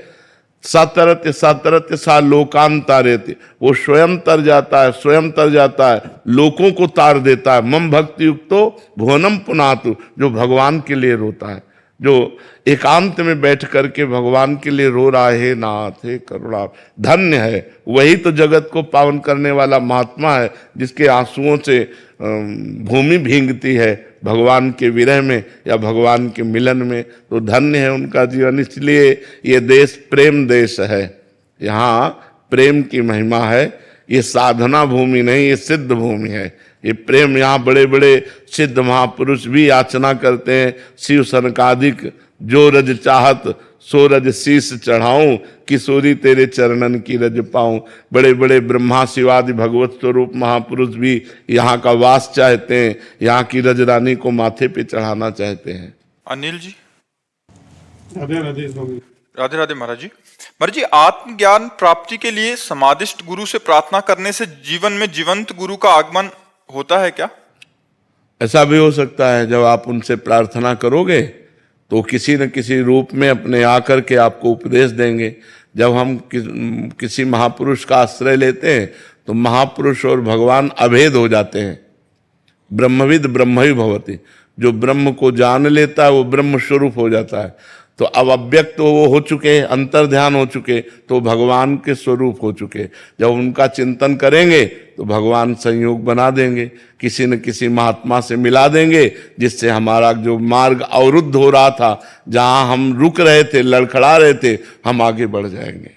सतरत्य सतरत्य सा लोकान तारेति, वो स्वयं तर जाता है, स्वयं तर जाता है, लोगों को तार देता है। मम भक्ति युक्तो भुवनम पुनातु, जो भगवान के लिए रोता है। जो एकांत में बैठ करके भगवान के लिए रो रहा है, नाथ हे करुणा, धन्य है। वही तो जगत को पावन करने वाला महात्मा है, जिसके आंसुओं से भूमि भींगती है भगवान के विरह में या भगवान के मिलन में। तो धन्य है उनका जीवन। इसलिए ये देश प्रेम देश है, यहाँ प्रेम की महिमा है। ये साधना भूमि नहीं, ये सिद्ध भूमि है। ये प्रेम, यहाँ बड़े बड़े सिद्ध महापुरुष भी याचना करते हैं, शिव सनकादिक जो रज चाहत सो रज शीस चढ़ाऊं, किशोरी तेरे चरणन की रज पाऊं। बड़े बड़े ब्रह्मा शिवादि भगवत स्वरूप महापुरुष भी यहाँ का वास चाहते हैं, यहाँ की रजरानी को माथे पे चढ़ाना चाहते हैं। अनिल जी। राधे राधे स्वामी। राधे राधे महाराज जी। महाराज जी, आत्मज्ञान प्राप्ति के लिए समादिष्ट गुरु से प्रार्थना करने से जीवन में जीवंत गुरु का आगमन होता है क्या? ऐसा भी हो सकता है, जब आप उनसे प्रार्थना करोगे तो किसी न किसी रूप में अपने आकर के आपको उपदेश देंगे। जब हम किसी महापुरुष का आश्रय लेते हैं तो महापुरुष और भगवान अभेद हो जाते हैं। ब्रह्मविद ब्रह्म ही भवति, जो ब्रह्म को जान लेता है वो ब्रह्म स्वरूप हो जाता है। तो अब अव्यक्त तो वो हो चुके, अंतर ध्यान हो चुके, तो भगवान के स्वरूप हो चुके। जब उनका चिंतन करेंगे तो भगवान संयोग बना देंगे, किसी न किसी महात्मा से मिला देंगे, जिससे हमारा जो मार्ग अवरुद्ध हो रहा था, जहां हम रुक रहे थे, लड़खड़ा रहे थे, हम आगे बढ़ जाएंगे।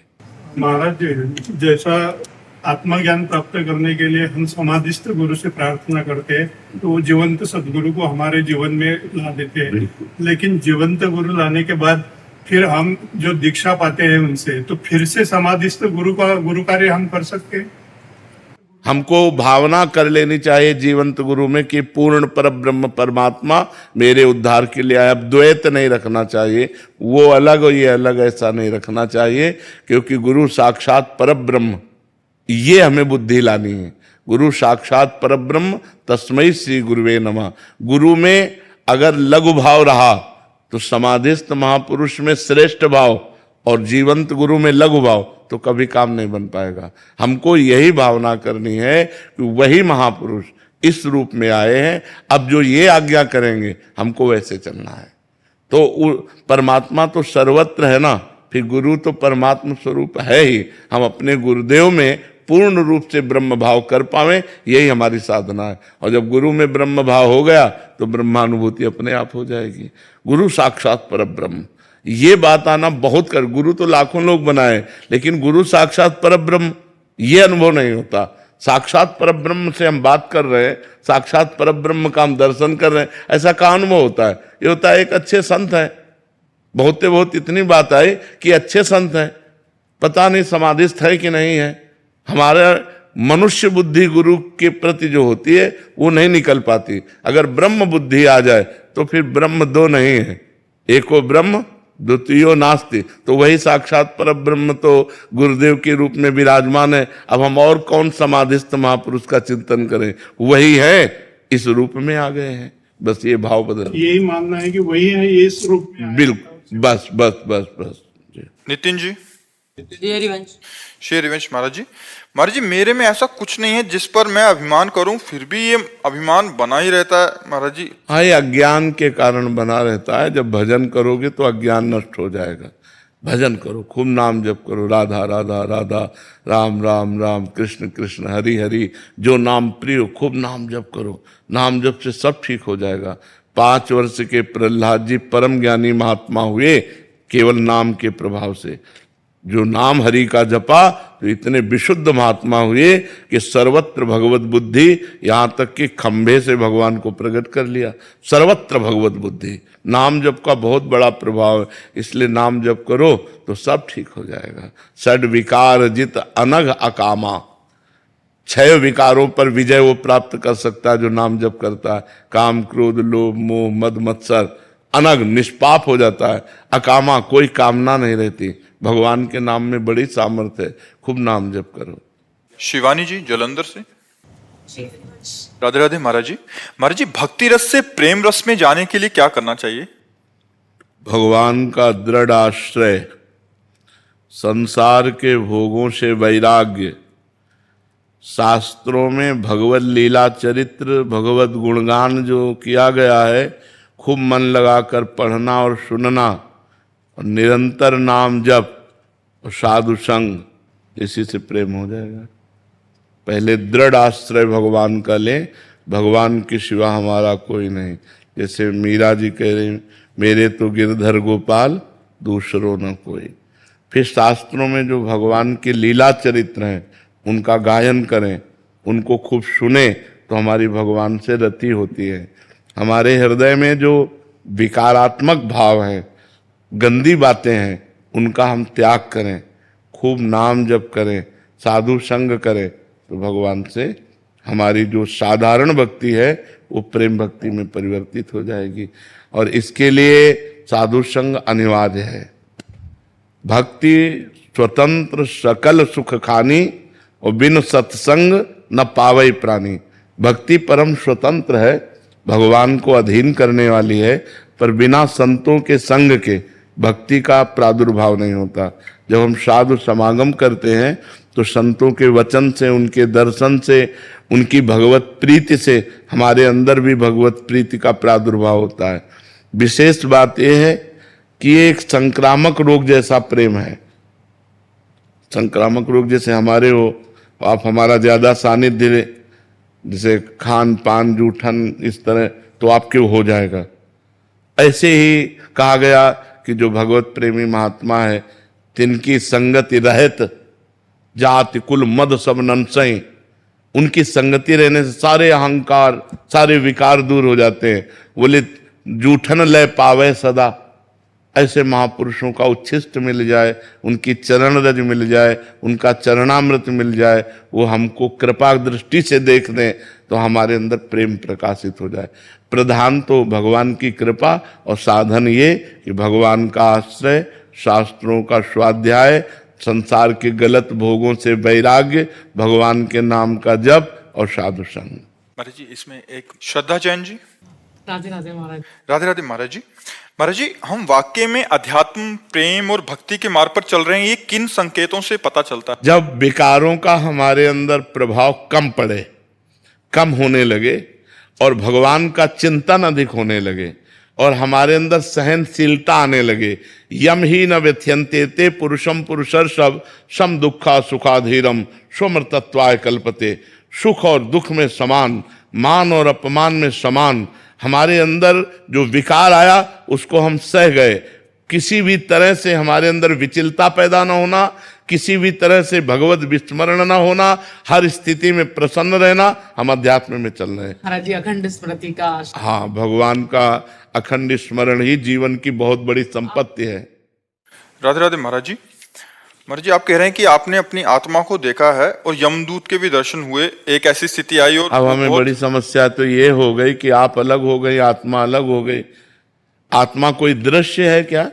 महाराज जी, जैसा आत्मज्ञान प्राप्त करने के लिए हम समाधिस्थ गुरु से प्रार्थना करते हैं, तो वो जीवंत सदगुरु को हमारे जीवन में ला देते हैं। लेकिन जीवंत गुरु लाने के बाद फिर हम जो दीक्षा पाते हैं उनसे, तो फिर से समाधिस्थ गुरु कार्य हम कर सकते हैं। हमको भावना कर लेनी चाहिए जीवंत गुरु में कि पूर्ण पर ब्रह्म परमात्मा मेरे उद्धार के लिए आया। अब द्वैत नहीं रखना चाहिए, वो अलग और ये अलग, ऐसा नहीं रखना चाहिए, क्योंकि गुरु साक्षात पर ब्रह्म, ये हमें बुद्धि लानी है। गुरु साक्षात पर ब्रह्म तस्मै श्री गुरुवे नमः। गुरु में अगर लघु भाव रहा तो समाधिस्थ महापुरुष में श्रेष्ठ भाव, और जीवंत गुरु में लघु भाव, तो कभी काम नहीं बन पाएगा। हमको यही भावना करनी है कि वही महापुरुष इस रूप में आए हैं, अब जो ये आज्ञा करेंगे हमको वैसे चलना है। तो परमात्मा तो सर्वत्र है ना, फिर गुरु तो परमात्मा स्वरूप है ही। हम अपने गुरुदेव में पूर्ण रूप से ब्रह्म भाव कर पावे, यही हमारी साधना है। और जब गुरु में ब्रह्म भाव हो गया तो ब्रह्मानुभूति अपने आप हो जाएगी। गुरु साक्षात पर ब्रह्म, ये बात आना बहुत कर। गुरु तो लाखों लोग बनाए, लेकिन गुरु साक्षात पर ब्रह्म ये अनुभव नहीं होता। साक्षात पर ब्रह्म से हम बात कर रहे हैं, साक्षात पर ब्रह्म का हम दर्शन कर रहे हैं, ऐसा का अनुभव होता है? ये होता है एक अच्छे संत है, बहुत इतनी बात आई कि अच्छे संत हैं, पता नहीं समाधिस्थ है कि नहीं है। हमारे मनुष्य बुद्धि गुरु के प्रति जो होती है वो नहीं निकल पाती। अगर ब्रह्म बुद्धि आ जाए तो फिर ब्रह्म दो नहीं है, एको ब्रह्म द्वितीयो नास्ति। तो वही साक्षात पर ब्रह्म तो गुरुदेव के रूप में विराजमान है। अब हम और कौन समाधिस्थ महापुरुष का चिंतन करें? वही है, इस रूप में आ गए हैं, बस ये भाव बदल। यही मानना है कि वही है, ये इस रूप में। बिल्कुल, बस बस बस बस जी। नितिन जी। श्री हरिवंश महाराज जी, मेरे में ऐसा कुछ नहीं है जिस पर मैं अभिमान करूं, फिर भी ये अभिमान बना ही रहता है महाराज जी। हाँ, ये अज्ञान के कारण बना रहता है। जब भजन करोगे तो अज्ञान नष्ट हो जाएगा। भजन करो, खूब नाम जप करो, राधा राधा राधा, राम राम राम, कृष्ण कृष्ण, हरि हरि, जो नाम प्रिय हो, खूब नाम जप करो। नाम जप से सब ठीक हो जाएगा। 5 वर्ष के प्रहलाद जी परम ज्ञानी महात्मा हुए केवल नाम के प्रभाव से। जो नाम हरि का जपा तो इतने विशुद्ध महात्मा हुए कि सर्वत्र भगवत बुद्धि, यहाँ तक कि खंभे से भगवान को प्रकट कर लिया। सर्वत्र भगवत बुद्धि, नाम जप का बहुत बड़ा प्रभाव है। इसलिए नाम जप करो तो सब ठीक हो जाएगा। षड विकार जित अनघ अकामा, 6 विकारों पर विजय वो प्राप्त कर सकता है जो नाम जप करता है। काम क्रोध लोभ मोह मद मत्सर अनग निष्पाप हो जाता है। अकामा, कोई कामना नहीं रहती। भगवान के नाम में बड़ी सामर्थ्य है, खूब नाम जप करो। शिवानी जी जलंधर से। राधे राधे महाराज जी, भक्ति रस से प्रेम रस में जाने के लिए क्या करना चाहिए? भगवान का दृढ़ आश्रय, संसार के भोगों से वैराग्य, शास्त्रों में भगवत लीला चरित्र, भगवत गुणगान जो किया गया है खूब मन लगाकर पढ़ना और सुनना और निरंतर नाम जप और साधु संग, इसी से प्रेम हो जाएगा। पहले दृढ़ आश्रय भगवान का लें, भगवान के सिवा हमारा कोई नहीं। जैसे मीरा जी कह रही, मेरे तो गिरधर गोपाल दूसरों न कोई। फिर शास्त्रों में जो भगवान के लीला चरित्र हैं उनका गायन करें, उनको खूब सुने, तो हमारी भगवान से रति होती है। हमारे हृदय में जो विकारात्मक भाव हैं, गंदी बातें हैं, उनका हम त्याग करें, खूब नाम जप करें, साधु संग करें, तो भगवान से हमारी जो साधारण भक्ति है वो प्रेम भक्ति में परिवर्तित हो जाएगी। और इसके लिए साधु संग अनिवार्य है। भक्ति स्वतंत्र सकल सुख खानी और बिन सत्संग न पावई प्राणी। भक्ति परम स्वतंत्र है, भगवान को अधीन करने वाली है, पर बिना संतों के संग के भक्ति का प्रादुर्भाव नहीं होता। जब हम साधु समागम करते हैं तो संतों के वचन से, उनके दर्शन से, उनकी भगवत प्रीति से हमारे अंदर भी भगवत प्रीति का प्रादुर्भाव होता है। विशेष बात यह है कि ये एक संक्रामक रोग जैसा प्रेम है। संक्रामक रोग जैसे हमारे हो, आप हमारा ज्यादा सानिध्य ले, जैसे खान पान जूठन इस तरह, तो आपके हो जाएगा। ऐसे ही कहा गया कि जो भगवत प्रेमी महात्मा है तिनकी संगति रहत जाति कुल मद सब नंसई। उनकी संगति रहने से सारे अहंकार, सारे विकार दूर हो जाते हैं। बोले जूठन लय पावे सदा। ऐसे महापुरुषों का उच्छिष्ट मिल जाए, उनकी चरण रज मिल जाए, उनका चरणामृत मिल जाए, वो हमको कृपा दृष्टि से देख दें, तो हमारे अंदर प्रेम प्रकाशित हो जाए। प्रधान तो भगवान की कृपा और साधन ये कि भगवान का आश्रय, शास्त्रों का स्वाध्याय, संसार के गलत भोगों से वैराग्य, भगवान के नाम का जप और साधु संग। महाराज जी, इसमें एक श्रद्धा जैन जी। राधे राधे महाराज। राधे राधे महाराज जी। महाराज जी, हम वाकई में अध्यात्म, प्रेम और भक्ति के मार्ग पर चल रहे हैं, ये किन संकेतों से पता चलता है? जब विकारों का हमारे अंदर प्रभाव कम पड़े, कम होने लगे और भगवान का चिंतन अधिक होने लगे और हमारे अंदर सहनशीलता आने लगे। यम ही न व्यथ्यन्ते ते पुरुषम पुरुषर सब सम दुखा सुखाधीरम स्वमृतत्वाय कल्पते। सुख और दुख में समान, मान और अपमान में समान। हमारे अंदर जो विकार आया उसको हम सह गए। किसी भी तरह से हमारे अंदर विचलता पैदा न होना, किसी भी तरह से भगवत विस्मरण न होना, हर स्थिति में प्रसन्न रहना, हम अध्यात्म में चल रहे हैं। महाराज जी, अखंड स्मृति का। हाँ, भगवान का अखंड स्मरण ही जीवन की बहुत बड़ी संपत्ति है। राधे राधे महाराज जी। महाराज जी, आप कह रहे हैं कि आपने अपनी आत्मा को देखा है और यमदूत के भी दर्शन हुए, एक ऐसी स्थिति आई और अब हमें बड़ी समस्या तो ये हो गई कि आप अलग हो गई, आत्मा अलग हो गई। आत्मा कोई दृश्य है क्या?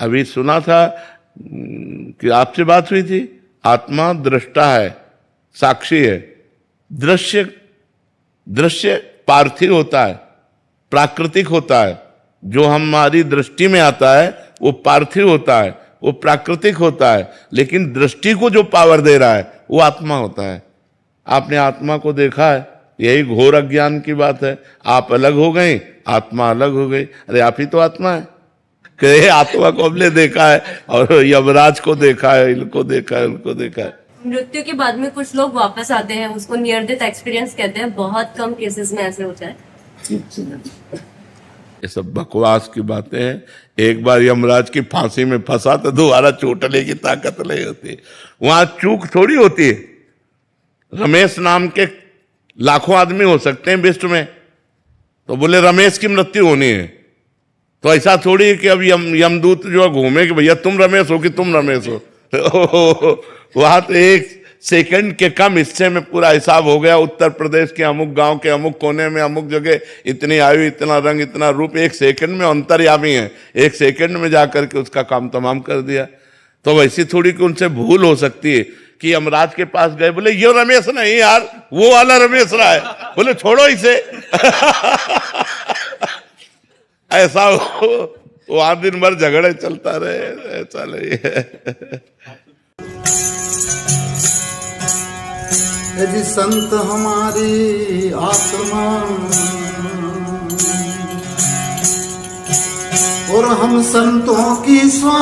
अभी सुना था कि आपसे बात हुई थी, आत्मा दृष्टा है, साक्षी है। दृश्य पार्थिव होता है, प्राकृतिक होता है। जो हमारी दृष्टि में आता है वो पार्थिव होता है, वो प्राकृतिक होता है, लेकिन दृष्टि को जो पावर दे रहा है वो आत्मा होता है। आपने आत्मा को देखा है, यही घोर अज्ञान की बात है। आप अलग हो गए, आत्मा अलग हो गई। अरे आप ही तो आत्मा है। कहे आत्मा को हमने देखा है और यमराज को देखा है, इनको देखा है, उनको देखा है। मृत्यु के बाद में कुछ लोग वापस आते हैं, उसको नियर डेथ एक्सपीरियंस कहते हैं। बहुत कम केसेस में ऐसे होता है। ये सब बकवास की बातें हैं। एक बार यमराज की फांसी में फंसा तो दोबारा चोटने की ताकत नहीं होती। वहां चूक थोड़ी होती है। रमेश नाम के लाखों आदमी हो सकते हैं विश्व में, तो बोले रमेश की मृत्यु होनी है, तो ऐसा थोड़ी है कि अब यमदूत जो घूमे कि भैया तुम रमेश हो कि तुम रमेश हो। वहां तो एक सेकंड के कम हिस्से में पूरा हिसाब हो गया। उत्तर प्रदेश के अमुक गांव के अमुक कोने में अमुक जगह इतनी आयु, इतना रंग, इतना रूप, एक सेकंड में अंतर्यामी है। एक सेकंड में जाकर के उसका काम तमाम कर दिया। तो वैसी थोड़ी कि उनसे भूल हो सकती है कि यमराज के पास गए, बोले ये रमेश नहीं यार, वो वाला रमेश रहा है। बोले छोड़ो इसे। ऐसा हो, वहां दिन भर झगड़े चलता रहे, ऐसा नहीं है। यदि संत हमारी आत्मा और हम संतों की श्वास,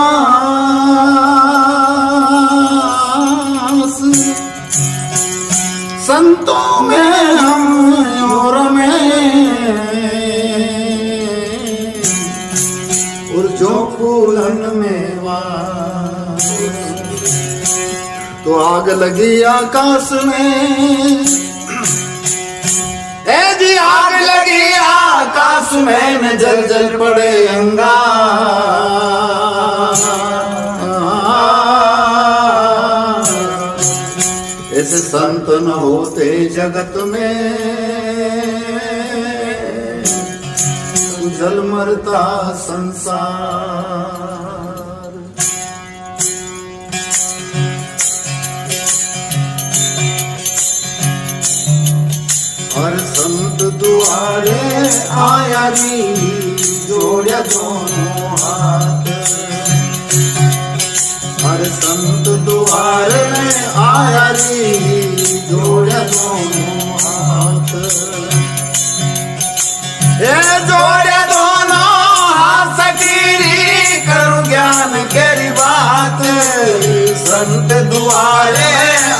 संतों में हम और में, और जो फूलन में वास। तो आग लगी आकाश में, ए जी आग लगी आकाश में, न जल जल पड़े अंगार। ऐसे संत न होते जगत में, जल मरता संसार। हर संत दुआरे आया री, जोड़े दोनों हाथ। हर संत द्वारे आया री, जोड़े दोनों हाथ। ये जोड़े दोनों हाथ सकीरी, करूं ज्ञान केरी बात। संत द्वारे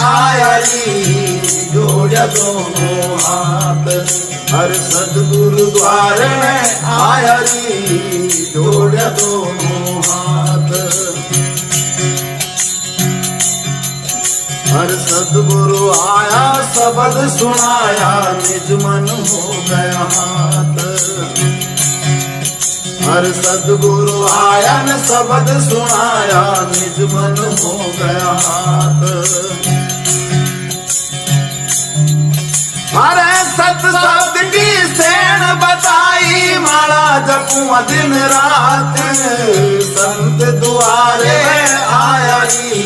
आया री, जोड़े दोनों हाथ। हर सदगुरु द्वारे आया री, जोड़े दोनों हाथ। हर सदगुरु आया शब्द सुनाया, निज मन हो गया हाथ। हर सदगुरु आया न शब्द सुनाया, निज मन हो गया हाथ। अरे सत शब्द की सेण बताई, माला जपूं दिन रात। संत द्वारे आया री,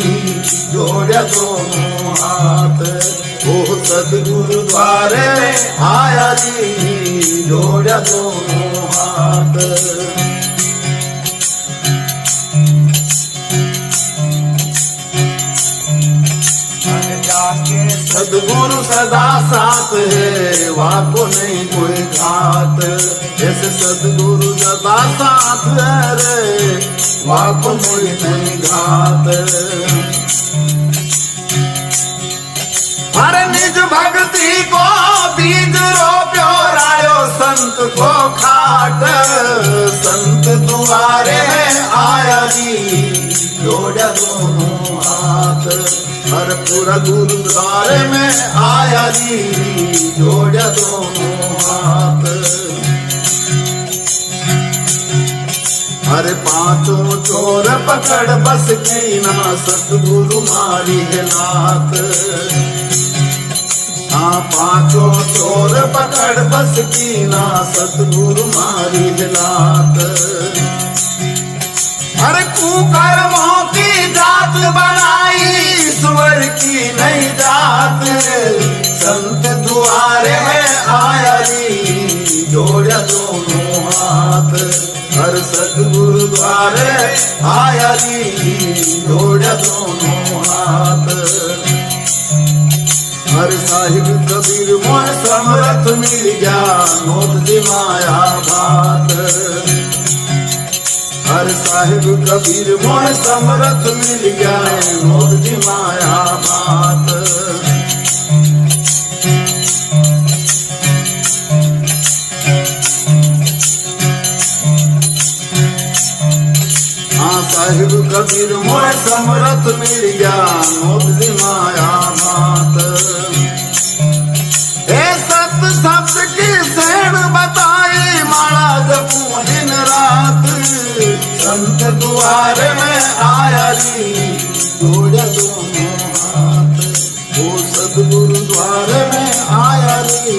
जोड़े दोनों हाथ। ओ सदगुरु द्वारे आया री, जोड़े दोनों हाथ। सदगुरु सदा साथ है, वाको नहीं कोई घात। ऐसे सदगुरु सदा साथ है रे, वाको कोई नहीं घात। हर निज भक्ति को बीज रोप्यो, रायो संत को खाट। संत द्वारे आया री, जोड़े दोनों हाथ। हर पूरा गुरुद्वारे में आया री, जोड़े दोनों हाथ। हर पांचों चोर पकड़ बस की ना, सतगुरु मारी है लात। हाँ पांचों चोर पकड़ बस की ना, सतगुरु मारी है लात। हर कुकर्मों की जात बनाई, ईश्वर की नहीं जात। संत द्वारे आया री, जोड़े दोनों हाथ। हर सतगुरु द्वारे आया री, जोड़े दोनों हाथ। हर साहिब कबीर मोह समरथ मिल गया, नोत दी माया बात। हर साहिब कबीर मोह समरथ मिल गया, नोत दी माया बात। हाँ साहिब कबीर मोह समरथ मिल गया, नोत दी माया बात। हे सत शब्द की सेण बताई, माला जपूं दिन रात। संत द्वारे में आया री, जोड़े दोनों हाथ। वो सदगुरु द्वारे में आया री,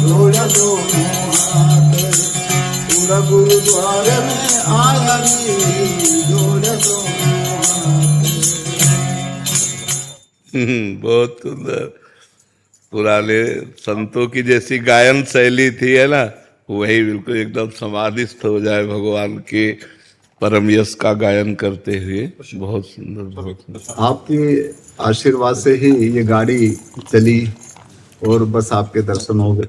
जोड़े दोनों हाथ। पूरा गुरुद्वारे में आया री, जोड़े दोनों हाथ। बहुत सुंदर। पुराने संतों की जैसी गायन शैली थी है ना, वही बिल्कुल एकदम समाधिस्थ हो जाए भगवान के परम यश का गायन करते हुए। बहुत सुंदर, बहुत सुंदर। आपके आशीर्वाद से ही ये गाड़ी चली और बस आपके दर्शन हो गए।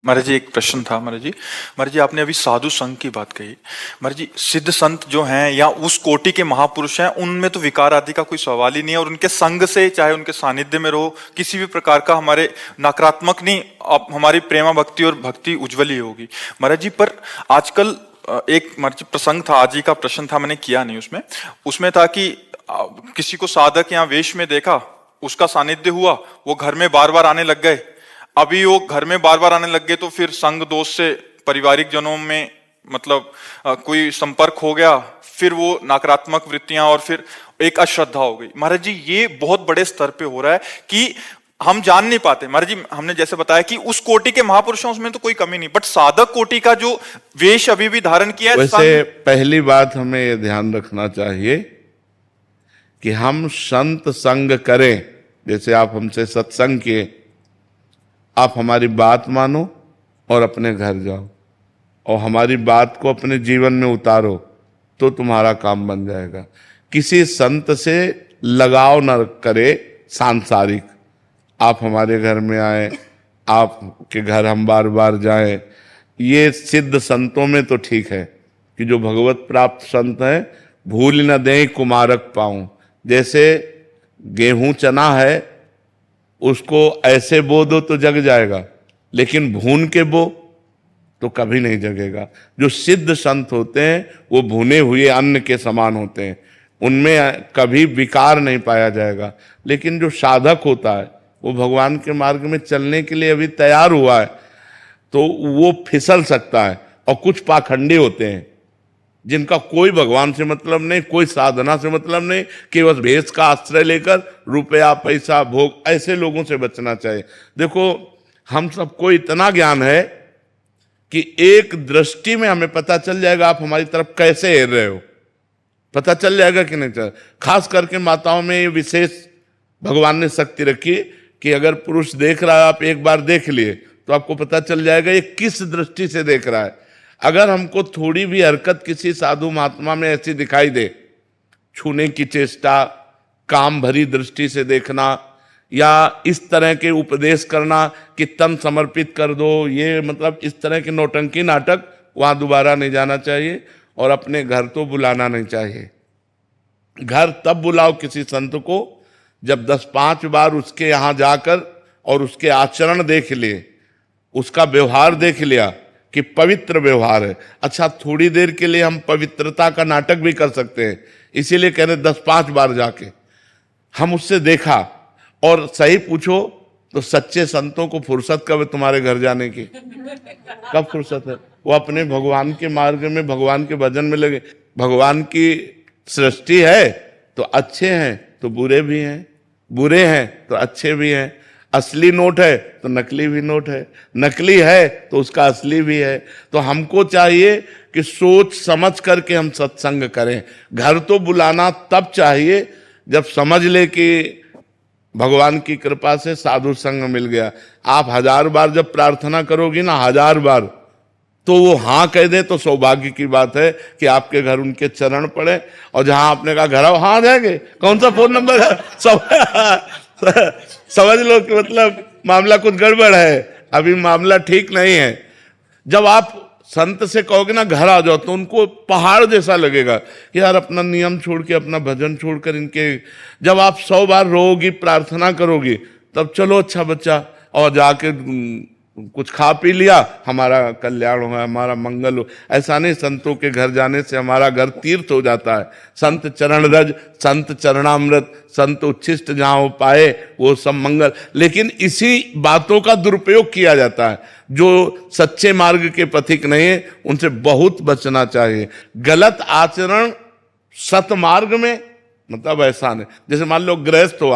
महाराज जी एक प्रश्न था महाराज जी आपने अभी साधु संघ की बात कही। महाराज जी सिद्ध संत जो हैं या उस कोटि के महापुरुष हैं उनमें तो विकार आदि का कोई सवाल ही नहीं है, और उनके संग से चाहे उनके सानिध्य में रहो किसी भी प्रकार का हमारे नकारात्मक नहीं, हमारी प्रेमा भक्ति और भक्ति उज्ज्वल ही होगी। महाराज जी पर आजकल एक महाराज जी प्रसंग था, आज ही का प्रश्न था, मैंने किया नहीं उसमें था कि किसी को साधक या वेश में देखा, उसका सानिध्य हुआ, वो घर में बार बार आने लग गए। अभी वो घर में बार बार आने लग गए तो फिर संग दोष से पारिवारिक जनों में मतलब कोई संपर्क हो गया, फिर वो नकारात्मक वृत्तियां और फिर एक अश्रद्धा हो गई। महाराज जी ये बहुत बड़े स्तर पे हो रहा है कि हम जान नहीं पाते। महाराज जी हमने जैसे बताया कि उस कोटि के महापुरुषों उसमें तो कोई कमी नहीं, बट साधक कोटि का जो वेश अभी भी धारण किया है। वैसे पहली बात हमें ये ध्यान रखना चाहिए कि हम संत संग करें। जैसे आप हमसे सत्संग किए, आप हमारी बात मानो और अपने घर जाओ और हमारी बात को अपने जीवन में उतारो तो तुम्हारा काम बन जाएगा। किसी संत से लगाव न करे सांसारिक। आप हमारे घर में आए, आपके घर हम बार बार जाएं, ये सिद्ध संतों में तो ठीक है कि जो भगवत प्राप्त संत हैं, भूल न दें कुमारक पाऊं। जैसे गेहूं चना है, उसको ऐसे बो दो तो जग जाएगा, लेकिन भून के बो तो कभी नहीं जगेगा। जो सिद्ध संत होते हैं वो भुने हुए अन्न के समान होते हैं, उनमें कभी विकार नहीं पाया जाएगा। लेकिन जो साधक होता है वो भगवान के मार्ग में चलने के लिए अभी तैयार हुआ है तो वो फिसल सकता है। और कुछ पाखंडी होते हैं जिनका कोई भगवान से मतलब नहीं, कोई साधना से मतलब नहीं, केवल भेष का आश्रय लेकर रुपया पैसा भोग, ऐसे लोगों से बचना चाहिए। देखो हम सबको इतना ज्ञान है कि एक दृष्टि में हमें पता चल जाएगा आप हमारी तरफ कैसे हेर रहे हो, पता चल जाएगा कि नहीं चल। खास करके माताओं में ये विशेष भगवान ने शक्ति रखी कि अगर पुरुष देख रहा है, आप एक बार देख लिए तो आपको पता चल जाएगा ये किस दृष्टि से देख रहा है। अगर हमको थोड़ी भी हरकत किसी साधु महात्मा में ऐसी दिखाई दे, छूने की चेष्टा, काम भरी दृष्टि से देखना, या इस तरह के उपदेश करना कि तन समर्पित कर दो, ये मतलब इस तरह के नौटंकी नाटक, वहां दोबारा नहीं जाना चाहिए और अपने घर तो बुलाना नहीं चाहिए। घर तब बुलाओ किसी संत को जब 10-5 बार उसके यहाँ जाकर और उसके आचरण देख लिए, उसका व्यवहार देख लिया कि पवित्र व्यवहार है। अच्छा थोड़ी देर के लिए हम पवित्रता का नाटक भी कर सकते हैं, इसीलिए कह रहे 10-5 बार जाके हम उससे देखा। और सही पूछो तो सच्चे संतों को फुर्सत कब है तुम्हारे घर जाने की? कब फुर्सत है? वो अपने भगवान के मार्ग में, भगवान के भजन में लगे। भगवान की सृष्टि है तो अच्छे हैं तो बुरे भी हैं, बुरे हैं तो अच्छे भी हैं। असली नोट है तो नकली भी नोट है, नकली है तो उसका असली भी है। तो हमको चाहिए कि सोच समझ करके हम सत्संग करें। घर तो बुलाना तब चाहिए जब समझ ले कि भगवान की कृपा से साधु संग मिल गया। आप 1000 बार जब प्रार्थना करोगी ना, 1000 बार, तो वो हाँ कह दे तो सौभाग्य की बात है कि आपके घर उनके चरण पड़े। और जहां आपने कहा घर आओ, हाँ जाएंगे, कौन सा फोन नंबर है, समझ लो कि मतलब मामला कुछ गड़बड़ है, अभी मामला ठीक नहीं है। जब आप संत से कहोगे ना घर आ जाओ, तो उनको पहाड़ जैसा लगेगा कि यार अपना नियम छोड़ के, अपना भजन छोड़कर इनके। जब आप 100 बार रोगी, प्रार्थना करोगी, तब चलो अच्छा बच्चा, और जाके कुछ खा पी लिया, हमारा कल्याण हो, हमारा मंगल हो। ऐसा नहीं, संतों के घर जाने से हमारा घर तीर्थ हो जाता है। संत चरण रज, संत चरणामृत, संत उच्छिष्ट जहां हो पाए वो सब मंगल। लेकिन इसी बातों का दुरुपयोग किया जाता है। जो सच्चे मार्ग के पथिक नहीं है उनसे बहुत बचना चाहिए। गलत आचरण सतमार्ग में मतलब ऐसा नहीं, जैसे मान लो गृहस्थ हो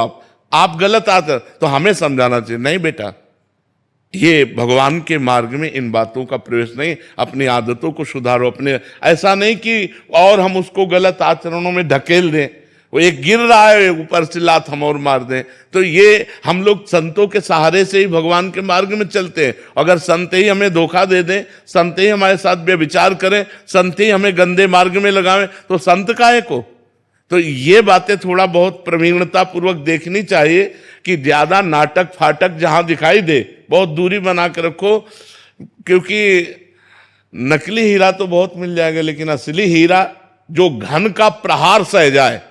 आप गलत आचरण, तो हमें समझाना चाहिए नहीं बेटा, ये भगवान के मार्ग में इन बातों का प्रवेश नहीं, अपनी आदतों को सुधारो। अपने ऐसा नहीं कि और हम उसको गलत आचरणों में ढकेल दें, वो एक गिर रहा है ऊपर से लात हम और मार दें। तो ये हम लोग संतों के सहारे से ही भगवान के मार्ग में चलते हैं। अगर संत ही हमें धोखा दे दें, संत ही हमारे साथ व्यभिचार करें, संत ही हमें गंदे मार्ग में लगावें, तो संत काहे को? तो ये बातें थोड़ा बहुत प्रवीणता पूर्वक देखनी चाहिए कि ज्यादा नाटक फाटक जहां दिखाई दे बहुत दूरी बना के रखो। क्योंकि नकली हीरा तो बहुत मिल जाएगा, लेकिन असली हीरा जो घन का प्रहार सह जाए,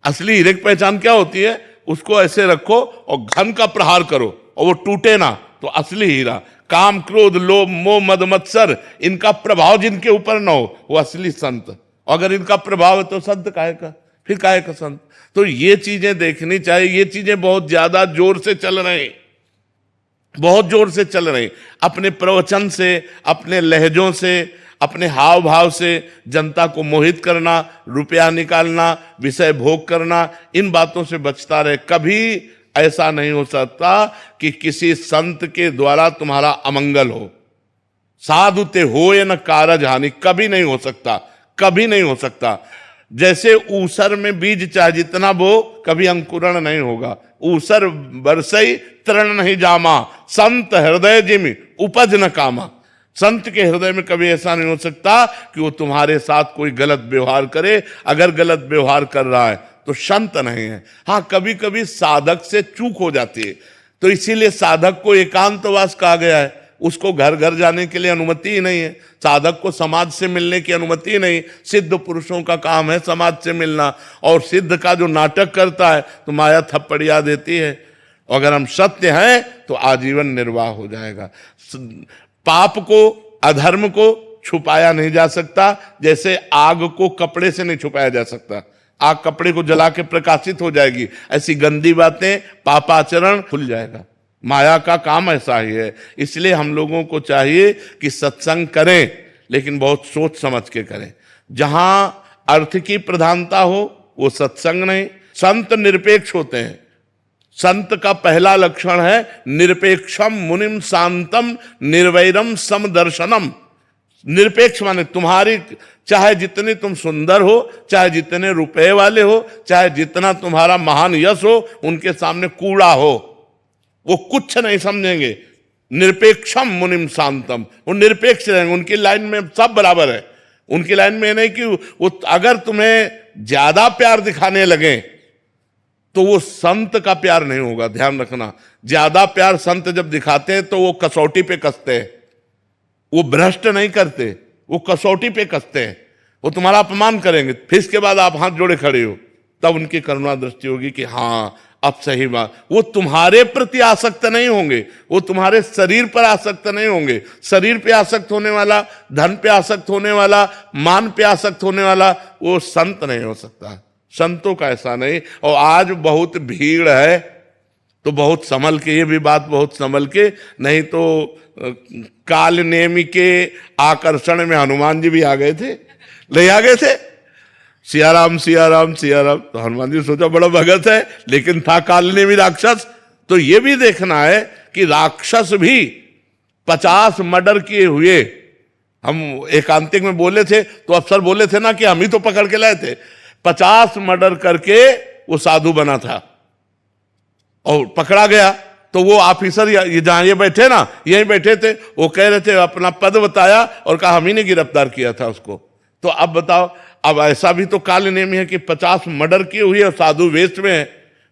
असली हीरे की पहचान क्या होती है? उसको ऐसे रखो और घन का प्रहार करो और वो टूटे ना, तो असली हीरा। काम, क्रोध, लोभ, मोह, मद, मत्सर, इनका प्रभाव जिनके ऊपर ना हो, वो असली संत। अगर इनका प्रभाव है तो संत काहे का, फिर काहे का संत? तो ये चीजें देखनी चाहिए। ये चीजें बहुत ज्यादा जोर से चल रही, बहुत जोर से चल रही। अपने प्रवचन से, अपने लहजों से, अपने हाव भाव से जनता को मोहित करना, रुपया निकालना, विषय भोग करना, इन बातों से बचता रहे। कभी ऐसा नहीं हो सकता कि किसी संत के द्वारा तुम्हारा अमंगल हो। साधु ते हो या न कारज हानि, कभी नहीं हो सकता, कभी नहीं हो सकता। जैसे ऊसर में बीज चाहे जितना बो, कभी अंकुरण नहीं होगा। ऊसर बरसई तृण नहीं जामा, संत हृदय जिमि उपज न कामा। संत के हृदय में कभी ऐसा नहीं हो सकता कि वो तुम्हारे साथ कोई गलत व्यवहार करे। अगर गलत व्यवहार कर रहा है तो संत नहीं है। हाँ, कभी कभी साधक से चूक हो जाती है, तो इसीलिए साधक को एकांतवास कहा गया है। उसको घर घर जाने के लिए अनुमति ही नहीं है। साधक को समाज से मिलने की अनुमति ही नहीं। सिद्ध पुरुषों का काम है समाज से मिलना, और सिद्ध का जो नाटक करता है तो माया थप्पड़िया देती है। अगर हम सत्य हैं तो आजीवन निर्वाह हो जाएगा। पाप को, अधर्म को छुपाया नहीं जा सकता, जैसे आग को कपड़े से नहीं छुपाया जा सकता। आग कपड़े को जला के प्रकाशित हो जाएगी, ऐसी गंदी बातें, पापाचरण खुल जाएगा। माया का काम ऐसा ही है। इसलिए हम लोगों को चाहिए कि सत्संग करें, लेकिन बहुत सोच समझ के करें। जहां अर्थ की प्रधानता हो वो सत्संग नहीं। संत निरपेक्ष होते हैं। संत का पहला लक्षण है निरपेक्षम मुनिम शांतम निर्वैरम समदर्शनम। निरपेक्ष माने तुम्हारी, चाहे जितने तुम सुंदर हो, चाहे जितने रुपए वाले हो, चाहे जितना तुम्हारा महान यश हो, उनके सामने कूड़ा हो, वो कुछ नहीं समझेंगे। निरपेक्षम मुनिम शांतम, वो निरपेक्ष रहेंगे। उनकी लाइन में सब बराबर है। उनकी लाइन में नहीं कि वो अगर तुम्हें ज्यादा प्यार दिखाने लगे तो वो संत का प्यार नहीं होगा। ध्यान रखना, ज्यादा प्यार संत जब दिखाते हैं तो वो कसौटी पे कसते हैं। वो भ्रष्ट नहीं करते, वो कसौटी पे कसते हैं। वो तुम्हारा अपमान करेंगे, फिर इसके बाद आप हाथ जोड़े खड़े हो, तब उनकी करुणा दृष्टि होगी कि हाँ अब सही बात। वो तुम्हारे प्रति आसक्त नहीं होंगे, वो तुम्हारे शरीर पर आसक्त नहीं होंगे। शरीर पे आसक्त होने वाला, धन पे आसक्त होने वाला, मान पे आसक्त होने वाला, वो संत नहीं हो सकता। संतों का ऐसा नहीं। और आज बहुत भीड़ है तो बहुत संभल के, ये भी बात बहुत संभल के, नहीं तो काल नेमी के आकर्षण में हनुमान जी भी आ गए थे, ले आ गए थे। सियाराम सियाराम सियाराम, तो हनुमान जी सोचा बड़ा भगत है, लेकिन था काल नेमी राक्षस। तो ये भी देखना है कि राक्षस भी 50 मर्डर किए हुए, हम एकांतिक में बोले थे तो अफसर बोले थे ना कि हम ही तो पकड़ के लाए थे। 50 मर्डर करके वो साधु बना था और पकड़ा गया। तो वो ऑफिसर ये जहां ये बैठे ना, यहीं बैठे थे, वो कह रहे थे, अपना पद बताया और कहा हम ही ने गिरफ्तार किया था उसको। तो अब बताओ, अब ऐसा भी तो काल नेम है कि 50 मर्डर किए हुए और साधु वेश में है।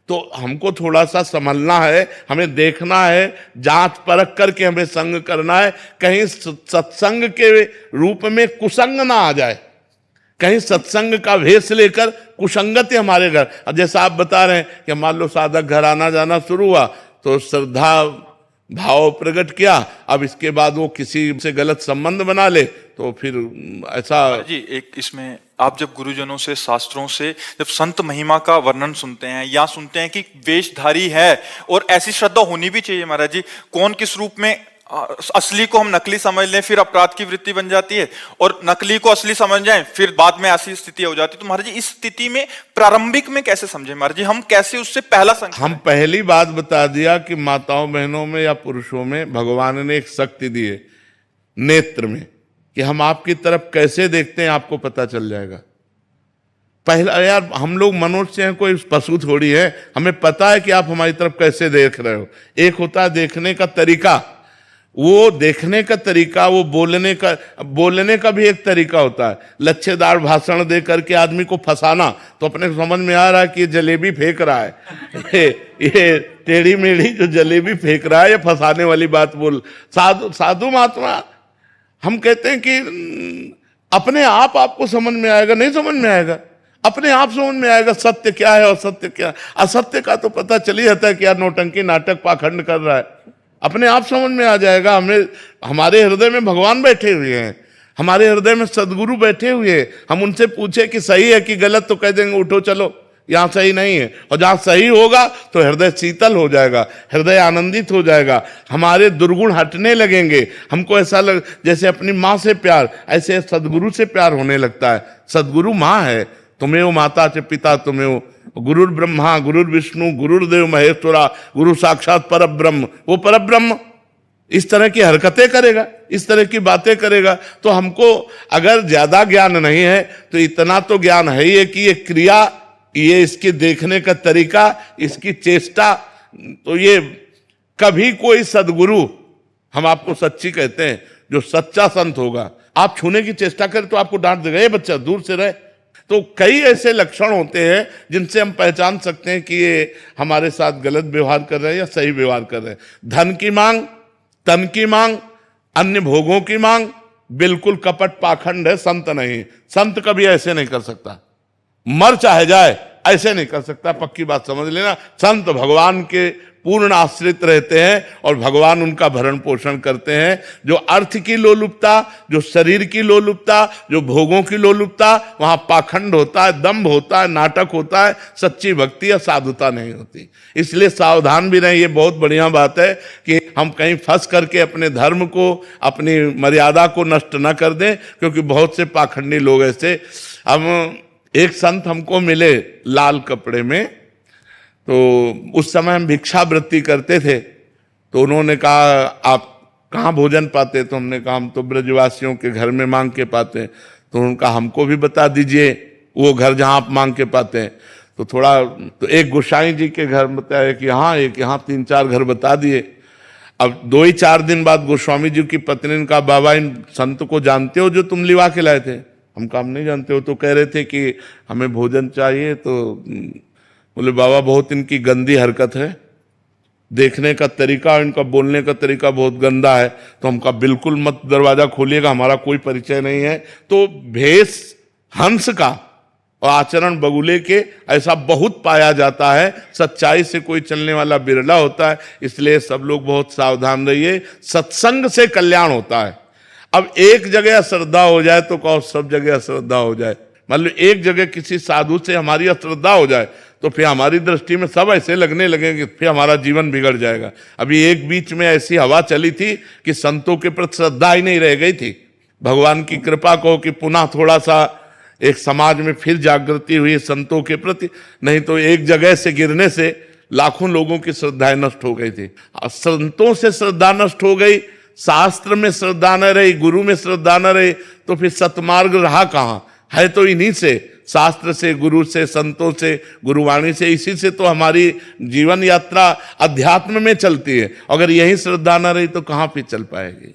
तो हमको थोड़ा सा संभलना है, हमें देखना है, जांच परख करके हमें संग करना है। कहीं सत्संग के रूप में कुसंग ना आ जाए, कहीं सत्संग का वेश लेकर कुसंगति हमारे घर। अब जैसा आप बता रहे हैं कि मान लो साधक घर आना जाना शुरू हुआ तो श्रद्धा भाव प्रकट किया, अब इसके बाद वो किसी से गलत संबंध बना ले तो फिर ऐसा जी। एक इसमें आप जब गुरुजनों से, शास्त्रों से जब संत महिमा का वर्णन सुनते हैं या सुनते हैं कि वेशधारी है, और ऐसी श्रद्धा होनी भी चाहिए महाराज जी, कौन किस रूप में, असली को हम नकली समझ लें फिर अपराध की वृत्ति बन जाती है, और नकली को असली समझ जाएं फिर बाद में ऐसी स्थिति हो जाती है। तो महाराज जी इस स्थिति में प्रारंभिक में कैसे समझें महाराज जी, हम कैसे उससे पहला संकेत? हम पहली बात बता दिया कि माताओं बहनों में या पुरुषों में भगवान ने एक शक्ति दी है नेत्र में, कि हम आपकी तरफ कैसे देखते हैं आपको पता चल जाएगा। पहला यार, हम लोग मनुष्य हैं, कोई पशु थोड़ी है, हमें पता है कि आप हमारी तरफ कैसे देख रहे हो। एक होता है देखने का तरीका, वो देखने का तरीका, वो बोलने का भी एक तरीका होता है। लच्छेदार भाषण दे करके आदमी को फंसाना, तो अपने को समझ में आ रहा है कि ये जलेबी फेंक रहा है, ये टेढ़ी मेढ़ी जो जलेबी फेंक रहा है, ये फंसाने वाली बात बोल। साधु महात्मा हम कहते हैं कि अपने आप आपको समझ में आएगा, नहीं समझ में आएगा, अपने आप समझ में आएगा सत्य क्या है और सत्य क्या है। असत्य का तो पता चल ही जाता है कि यार नौटंकी नाटक पाखंड कर रहा है, अपने आप समझ में आ जाएगा। हमारे हृदय में भगवान बैठे हुए हैं, हमारे हृदय में सदगुरु बैठे हुए हैं। हम उनसे पूछे कि सही है कि गलत, तो कह देंगे उठो चलो यहाँ सही नहीं है। और जहाँ सही होगा तो हृदय शीतल हो जाएगा, हृदय आनंदित हो जाएगा, हमारे दुर्गुण हटने लगेंगे। हमको ऐसा जैसे अपनी माँ से प्यार, ऐसे सदगुरु से प्यार होने लगता है। सदगुरु माँ है, तुम्हें वो माता च पिता तुम्हें वो, गुरुर ब्रह्मा गुरुर विष्णु गुरुर्देव महेश्वरा गुरु साक्षात पर ब्रह्म। वो पर ब्रह्म इस तरह की हरकतें करेगा, इस तरह की बातें करेगा। तो हमको अगर ज्यादा ज्ञान नहीं है तो इतना तो ज्ञान है ही कि ये क्रिया, ये इसके देखने का तरीका, इसकी चेष्टा, तो ये कभी कोई सदगुरु, हम आपको सच्ची कहते हैं, जो सच्चा संत होगा, आप छूने की चेष्टा करें तो आपको डांट देगा, ये बच्चा दूर से रहे। तो कई ऐसे लक्षण होते हैं जिनसे हम पहचान सकते हैं कि ये हमारे साथ गलत व्यवहार कर रहे हैं या सही व्यवहार कर रहे हैं। धन की मांग, तन की मांग, अन्य भोगों की मांग, बिल्कुल कपट पाखंड है, संत नहीं। संत कभी ऐसे नहीं कर सकता, मर चाहे जाए ऐसे नहीं कर सकता, पक्की बात समझ लेना। संत भगवान के पूर्ण आश्रित रहते हैं और भगवान उनका भरण पोषण करते हैं। जो अर्थ की लोलुपता, जो शरीर की लोलुपता, जो भोगों की लोलुपता, वहां पाखंड होता है, दंभ होता है, नाटक होता है, सच्ची भक्ति या साधुता नहीं होती। इसलिए सावधान भी रहें। ये बहुत बढ़िया बात है कि हम कहीं फंस करके अपने धर्म को, अपनी मर्यादा को नष्ट न कर दें, क्योंकि बहुत से पाखंडी लोग ऐसे। हम एक संत हमको मिले लाल कपड़े में, तो उस समय हम भिक्षावृत्ति करते थे, तो उन्होंने कहा आप कहाँ भोजन पाते? तो हमने कहा हम तो ब्रजवासियों के घर में मांग के पाते हैं। तो उनका हमको भी बता दीजिए वो घर जहाँ आप मांग के पाते हैं। तो एक गोसाई जी के घर बताया कि हाँ, एक यहाँ 3-4 घर बता दिए। अब 2-4 दिन बाद गोस्वामी जी की पत्नी ने कहा बाबा इन संत को जानते हो जो तुम लिवा के लाए थे? हम काम नहीं जानते हो। तो कह रहे थे कि हमें भोजन चाहिए। तो बोले बाबा बहुत इनकी गंदी हरकत है, देखने का तरीका, इनका बोलने का तरीका बहुत गंदा है। तो हम कहा बिल्कुल मत दरवाजा खोलिएगा, हमारा कोई परिचय नहीं है। तो भेष हंस का और आचरण बगुले के ऐसा बहुत पाया जाता है। सच्चाई से कोई चलने वाला बिरला होता है। इसलिए सब लोग बहुत सावधान रहिए। सत्संग से कल्याण होता है। अब एक जगह अश्रद्धा हो जाए तो कहो सब जगह अश्रद्धा हो जाए। मान लो एक जगह किसी साधु से हमारी अश्रद्धा हो जाए तो फिर हमारी दृष्टि में सब ऐसे लगने लगेंगे, फिर हमारा जीवन बिगड़ जाएगा। अभी एक बीच में ऐसी हवा चली थी कि संतों के प्रति श्रद्धा ही नहीं रह गई थी। भगवान की कृपा कहो कि पुनः थोड़ा सा एक समाज में फिर जागृति हुई संतों के प्रति, नहीं तो एक जगह से गिरने से लाखों लोगों की श्रद्धाएं नष्ट हो गई थी। संतों से श्रद्धा नष्ट हो गई, शास्त्र में श्रद्धा न रही, गुरु में श्रद्धा न रही, तो फिर सतमार्ग रहा कहाँ? है तो इन्हीं से, शास्त्र से, गुरु से, संतों से, गुरुवाणी से। इसी से तो हमारी जीवन यात्रा अध्यात्म में चलती है। अगर यही श्रद्धा न रही तो कहाँ फिर चल पाएगी?